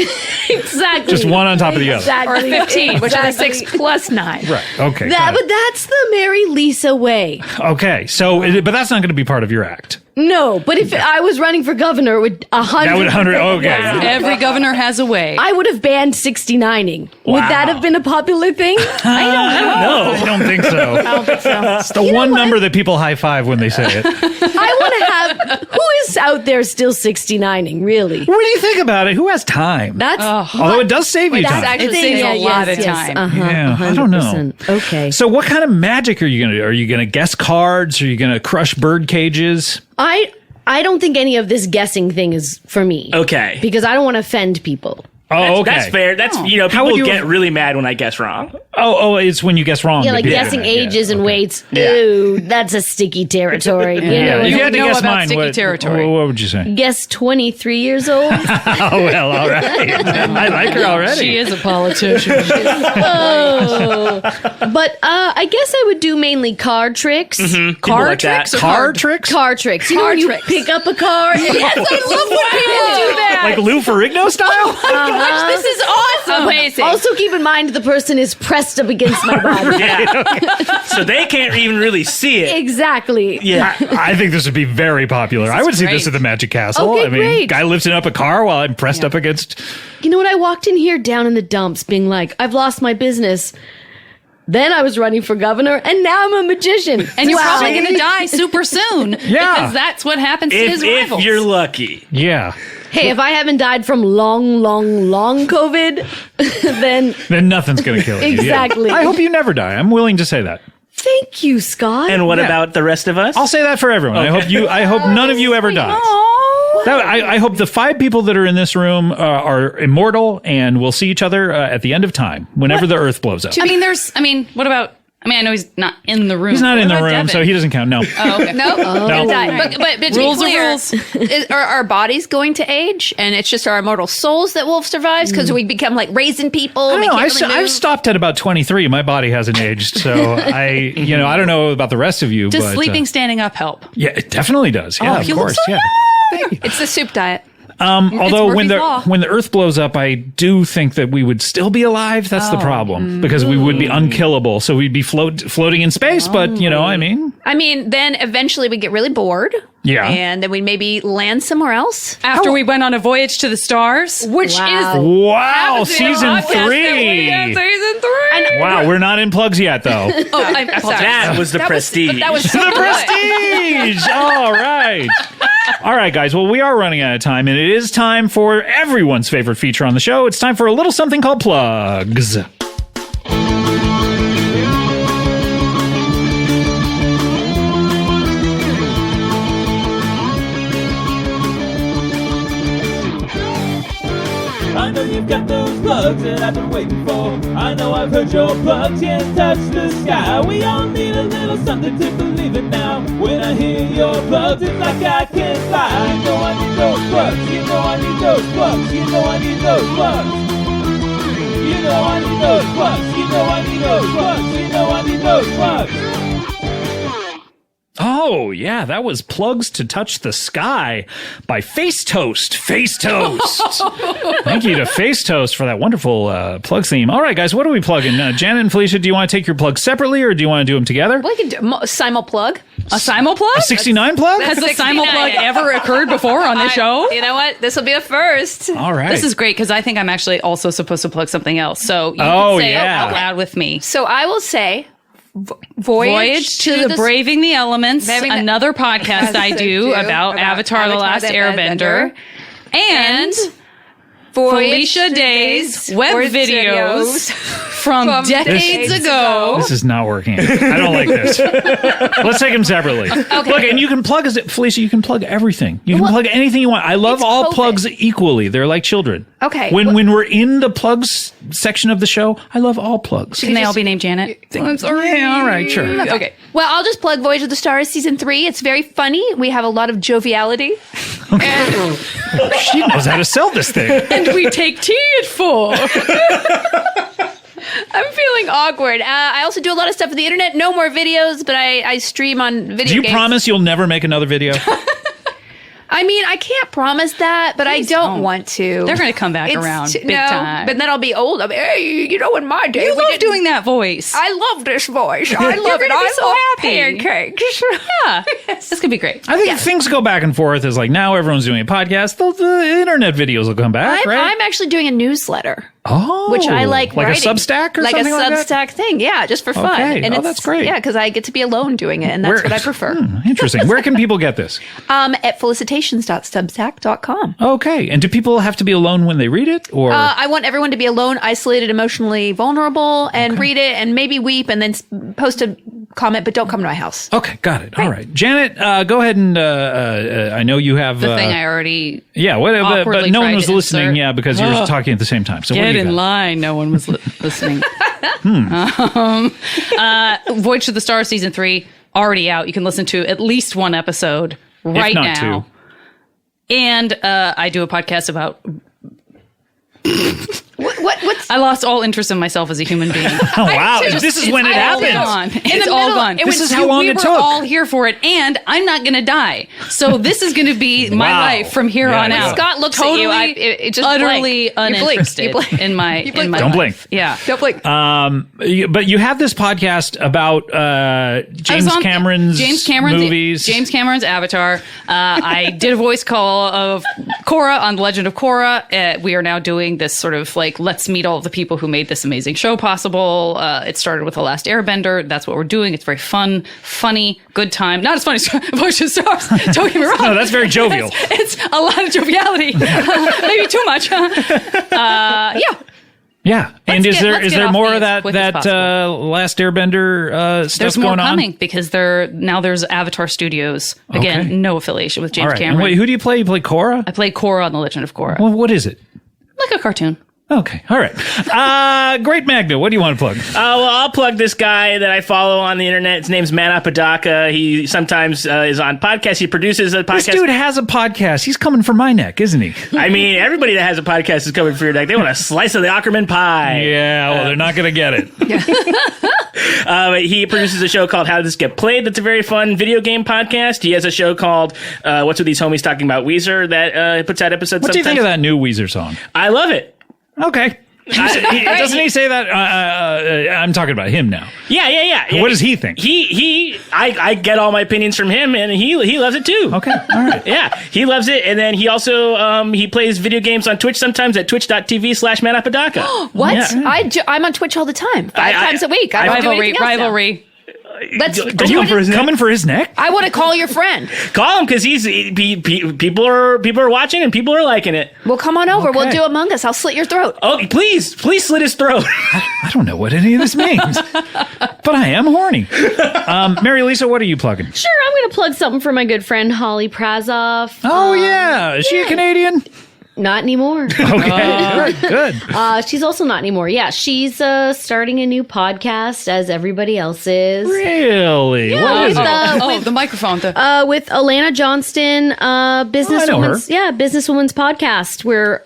exactly. just one on top of the other. Exactly. Or 15, which is a Exactly. 6 plus 9. Right. Okay. That, got it. but that's the Mary Lisa way. Okay. So, but that's not going to be part of your act. No, but if I was running for governor, it would 100. That would 100. Okay. Every governor has a way. I would have banned 69ing. Would that have been a popular thing? I don't think so. I don't think so. It's the one number that people high five when they say it. I want to have. Who is out there still 69ing? Really? When you think about it, who has time? That's Although it does save you That's time. actually It saves a lot of time. Yeah, I don't know. 100%. Okay. So, what kind of magic are you going to do? Are you going to guess cards? Are you going to crush bird cages? I don't think any of this guessing thing is for me. Okay. Because I don't want to offend people. Oh, okay. That's fair. That's How people would you- get really mad when I guess wrong. Oh, it's when you guess wrong. Yeah, that like people guessing get mad. ages and okay. weights. Yeah. Ooh, that's a sticky territory. You know, If you had to know guess about mine, sticky territory. what would you say? guess 23 years old. Oh, well, all right. I like her already. She is a politician. Oh. But I guess I would do mainly card tricks. Card like that. tricks or Card tricks? Card tricks. You know Card when you tricks. pick up a card? Yes, I love when people do that. Like Lou Ferrigno style? This is awesome. Amazing. Also, keep in mind the person is pressed up against my body. So they can't even really see it. Exactly. Yeah. I think this would be very popular. I would see this great. at the Magic Castle. Okay, I mean, great. guy lifting up a car while I'm pressed up against. You know what? I walked in here down in the dumps being like, I've lost my business. Then I was running for governor, and now I'm a magician. And you're Wow. probably going to die super soon. Yeah. Because that's what happens to his If rivals. you're lucky. Yeah. Hey, if I haven't died from long COVID, then Nothing's going to kill you. Yeah. Exactly. I hope you never die. I'm willing to say that. thank you, Scott. And what Yeah. about the rest of us? I'll say that for everyone. I hope none of you ever die. I hope the 5 people that are in this room are immortal and will see each other at the end of time, whenever the earth blows up. what about, I know he's not in the room. He's not in the What about room, Devin? so he doesn't count. No. Oh, okay. Nope. No. But to Rules be are clear, rules. are our bodies going to age, and it's just our immortal souls that will survive because we become like raisin people. I We don't know. can't really I've move. stopped at about 23. My body hasn't aged, so I don't know about the rest of you. Does but, sleeping standing up help? yeah, it definitely does. Yeah, of you look course. so Yeah. It's the soup diet. Although when Murphy's Law. the Earth blows up, I do think that we would still be alive. That's the problem because we would be unkillable. So we'd be floating in space. But I mean, Then eventually we get really bored. Yeah. And then we maybe land somewhere else. After we went on a voyage to the stars? Which Wow. is wow, season 3. season 3. Wow, we're not in plugs yet, though. I'm sorry. That was the prestige. That was The prestige. All right. All right, guys. Well, we are running out of time, and it is time for everyone's favorite feature on the show. It's time for a little something called plugs. you've got those plugs that I've been waiting for. I know I've heard your plugs can't touch the sky. We all need a little something to believe in now. When I hear your plugs, it's like I can fly. I know I need those plugs. You know I need those plugs. You know I need those plugs. You know I need those plugs. You know I need those plugs. You know I need those plugs. Oh, yeah, that was Plugs to Touch the Sky by Face Toast. Face Toast. Thank you to Face Toast for that wonderful plug theme. All right, guys, what are we plugging? Janet and Felicia, do you want to take your plugs separately or do you want to do them together? We can do simul plug. A simul plug? A 69 plug? Has a simul plug ever occurred before on this show? You know what? This will be a first. All right. This is great because I think I'm actually also supposed to plug something else. So you Oh, can say yeah. it out loud with me. So I will say Voyage to the Braving the Elements, Braving the- another podcast I do about Avatar The Last Airbender. And Felicia Day's web videos from decades ago. This is not working. I don't like this. Let's take them separately. Okay. Look, and you can plug, Felicia, you can plug everything. You can plug anything you want. I love It's all COVID. plugs equally. They're like children. Okay. When we're in the plugs section of the show, I love all plugs. Can they all be named Janet? I'm sorry. Yeah, all right, sure. Okay. Well, I'll just plug Voyage of the Stars Season 3. It's very funny. We have a lot of joviality. And She knows how to sell this thing. And we take tea at 4. I'm feeling awkward. I also do a lot of stuff on the internet. No more videos, but I stream on video Do you games. promise you'll never make another video? I mean, I can't promise that, but I don't want to. They're going to come back around big time. But then I'll be old. I'll be, hey, you know, in my day, You we love didn't- doing that voice. I love this voice. I love it. gonna be I so love happy. pancakes. Yeah. This could be great. I think things go back and forth. Is like now everyone's doing a podcast. The internet videos will come back, right? I'm actually doing a newsletter. Oh, Which I like a writing. Substack or like something a like that? Substack thing. Yeah, just for fun. Okay. And Oh, that's great. Yeah, because I get to be alone doing it, and that's what I prefer. Interesting. Where can people get this? At felicitations.substack.com. Okay. And do people have to be alone when they read it, or I want everyone to be alone, isolated, emotionally vulnerable, and read it, and maybe weep, and then post a comment, but don't come to my house. Okay, got it. All right, Janet, go ahead and I know you have The thing I already yeah, whatever, but awkwardly no one tried was to listening. insert. Yeah, because you were talking at the same time. So what get do you in got? line. No one was listening. Voyage to the Stars Season 3 already out. You can listen to at least one episode right not now. two. And I do a podcast about. What's I lost all interest in myself as a human being. Oh wow, this is when it all happens. gone. It's the all middle- gone. This is how long we it were took. all here for it, and I'm not going to die. So this is going to be my Wow. life from here Yeah, on yeah. out. Scott looks totally, at you, it just utterly blank. uninterested You blink. in my blink. in my Don't life. blink. Yeah. Don't blink. But you have this podcast about James Cameron's movies. James Cameron's Avatar. I did a voice call of Korra on The Legend of Korra. We are now doing this sort of like, let's meet all of the people who made this amazing show possible. It started with The Last Airbender. That's what we're doing. It's very fun, funny, good time. Not as funny as Voyage to the Stars. Don't get me wrong. No, that's very jovial. It's a lot of joviality. Maybe too much. Yeah. Yeah, and is let's get there off more me of as quick as possible. Last Airbender stuff There's more going on? coming because there's Avatar Studios. Again, Okay. no affiliation with All James right. And Cameron. wait, who do you play? You play Korra? I played Korra on The Legend of Korra. Well, what is it? Like a cartoon. Okay, all right. Great Magna, what do you want to plug? Well, I'll plug this guy that I follow on the internet. His name's Matt Apodaca. He sometimes is on podcasts. He produces a podcast. This dude has a podcast. He's coming for my neck, isn't he? I mean, everybody that has a podcast is coming for your neck. They want a slice of the Ackerman pie. Yeah, well, they're not going to get it. He produces a show called How Did This Get Played? That's a very fun video game podcast. He has a show called What's With These Homies Talking About Weezer that puts out episodes What do you think of sometimes. that new Weezer song? I love it. Okay. Doesn't he say that? I'm talking about him now. Yeah. What does he think? I get all my opinions from him, and he loves it too. Okay, all right. Yeah, he loves it, and then he also he plays video games on Twitch sometimes at twitch.tv/manapodaca. What? Yeah. I'm on Twitch all the time. Five I- times a week. I don't do anything else now. Rivalry. Let's Are you coming for his neck? I want to call your friend. Call him because people are watching and people are liking it. Well, come on over. Okay. We'll do Among Us. I'll slit your throat. Oh, please slit his throat. I don't know what any of this means, but I am horny. Mary Lisa, what are you plugging? Sure, I'm going to plug something for my good friend Holly Prazoff. Oh, yeah. Is she a Canadian? Not anymore. Okay, good. She's also not anymore. Yeah, she's starting a new podcast as everybody else is. Really? Yeah, What is it? The microphone. With Alana Johnston, businesswoman's businesswoman's podcast, where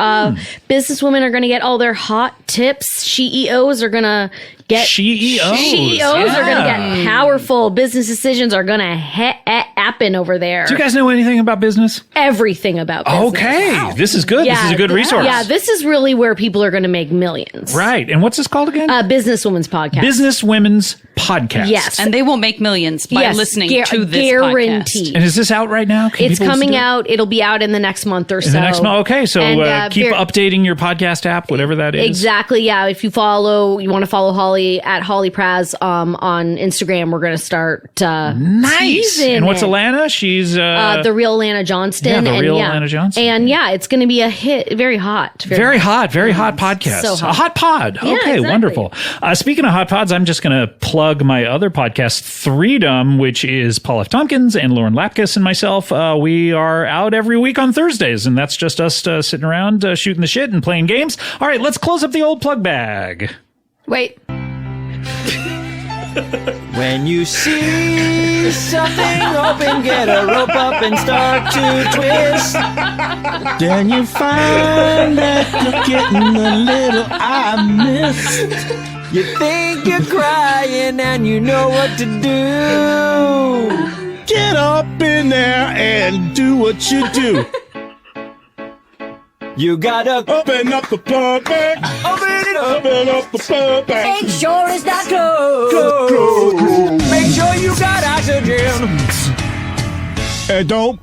businesswomen are going to get all their hot tips. CEOs are going to get CEOs. CEOs are going to get powerful business decisions are going to happen over there. Do you guys know anything about business? Everything about business. Okay, this is good. This is a good resource. Yeah, this is really where people are going to make millions. Right. And what's this called again? Businesswoman's podcast. Businesswomen's podcast. Yes. And they will make millions by listening to this guaranteed. podcast. And is this out right now? Can It's people listen coming to it? out. It'll be out in the next month or so. In the next month. Okay, so And, keep updating your podcast app, whatever that is. Exactly. Yeah. If you want to follow Holly at Holly Praz on Instagram, we're going to start. Nice. teasing And what's it. Alana? She's the real Alana Johnston. Yeah, the real Alana Johnston. And it's going to be a hit. Very hot. very hot podcast. So hot. A hot pod. Yeah, Okay, exactly. wonderful. Speaking of hot pods, I'm just going to plug my other podcast, Freedom, which is Paul F. Tompkins and Lauren Lapkus and myself. We are out every week on Thursdays, and that's just us sitting around shooting the shit and playing games. All right, let's close up the old plug bag. Wait. When you see something open, get a rope up and start to twist. Then you find that you're getting a little I missed. You think you're crying and you know what to do. Get up in there and do what you do. You gotta open up the plug bag. Open up the plug bag. Make sure it's not closed. Make sure you got oxygen. And don't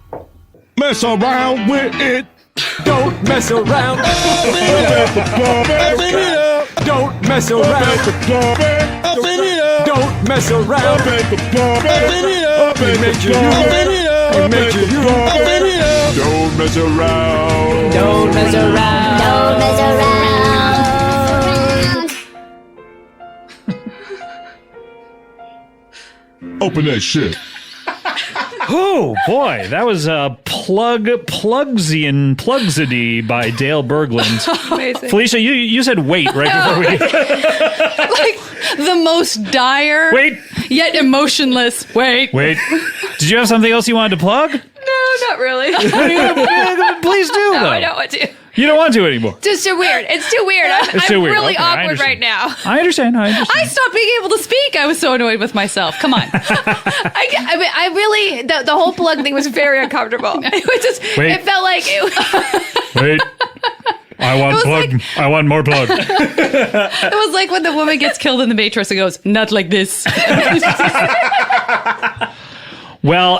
mess around with it. Don't mess around. Open it up. Don't mess around. Open it up. Don't mess around. Open it up. And make sure you open it up. And make sure you open it up. Don't mess around. Don't mess around. Don't mess around. Open that shit. Oh boy, that was Plugsidy by Dale Berglund. Amazing. Felicia, you said wait right before we. Like the most dire, Wait. yet emotionless. Wait. Did you have something else you wanted to plug? No, not really. Please do. No, though. I don't want to. You don't want to anymore. Just too weird. It's too weird. I'm too weird. really Okay, I awkward understand. right now. I understand. I stopped being able to speak. I was so annoyed with myself. Come on. I really, the whole plug thing was very uncomfortable. It was just, Wait. it felt like it Wait. I want plug. I want more plug. It was like when the woman gets killed in the Matrix and goes, not like this. Well,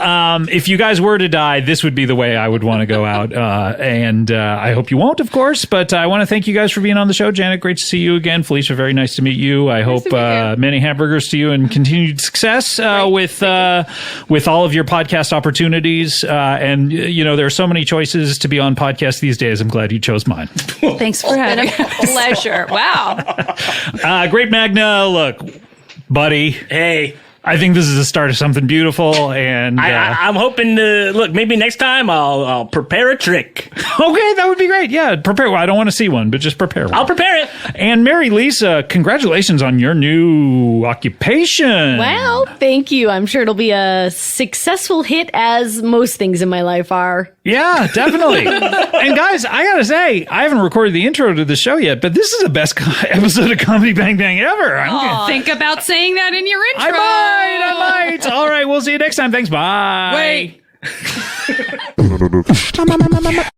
if you guys were to die, this would be the way I would want to go out. And I hope you won't, of course. But I want to thank you guys for being on the show. Janet, great to see you again. Felicia, very nice to meet you. I hope many hamburgers to you and continued success with all of your podcast opportunities. And, there are so many choices to be on podcasts these days. I'm glad you chose mine. Thanks for having been a pleasure. Wow. Great Magna. Look, buddy. Hey, I think this is the start of something beautiful, and I'm hoping to look. Maybe next time I'll prepare a trick. okay, that would be great. Yeah, prepare. Well, I don't want to see one, but just prepare one. I'll prepare it. And Mary Lisa, congratulations on your new occupation. Well, thank you. I'm sure it'll be a successful hit, as most things in my life are. Yeah, definitely. And guys, I gotta say, I haven't recorded the intro to the show yet, but this is the best episode of Comedy Bang Bang ever. Think about saying that in your intro. I might. All right, we'll see you next time. Thanks. Bye. Wait.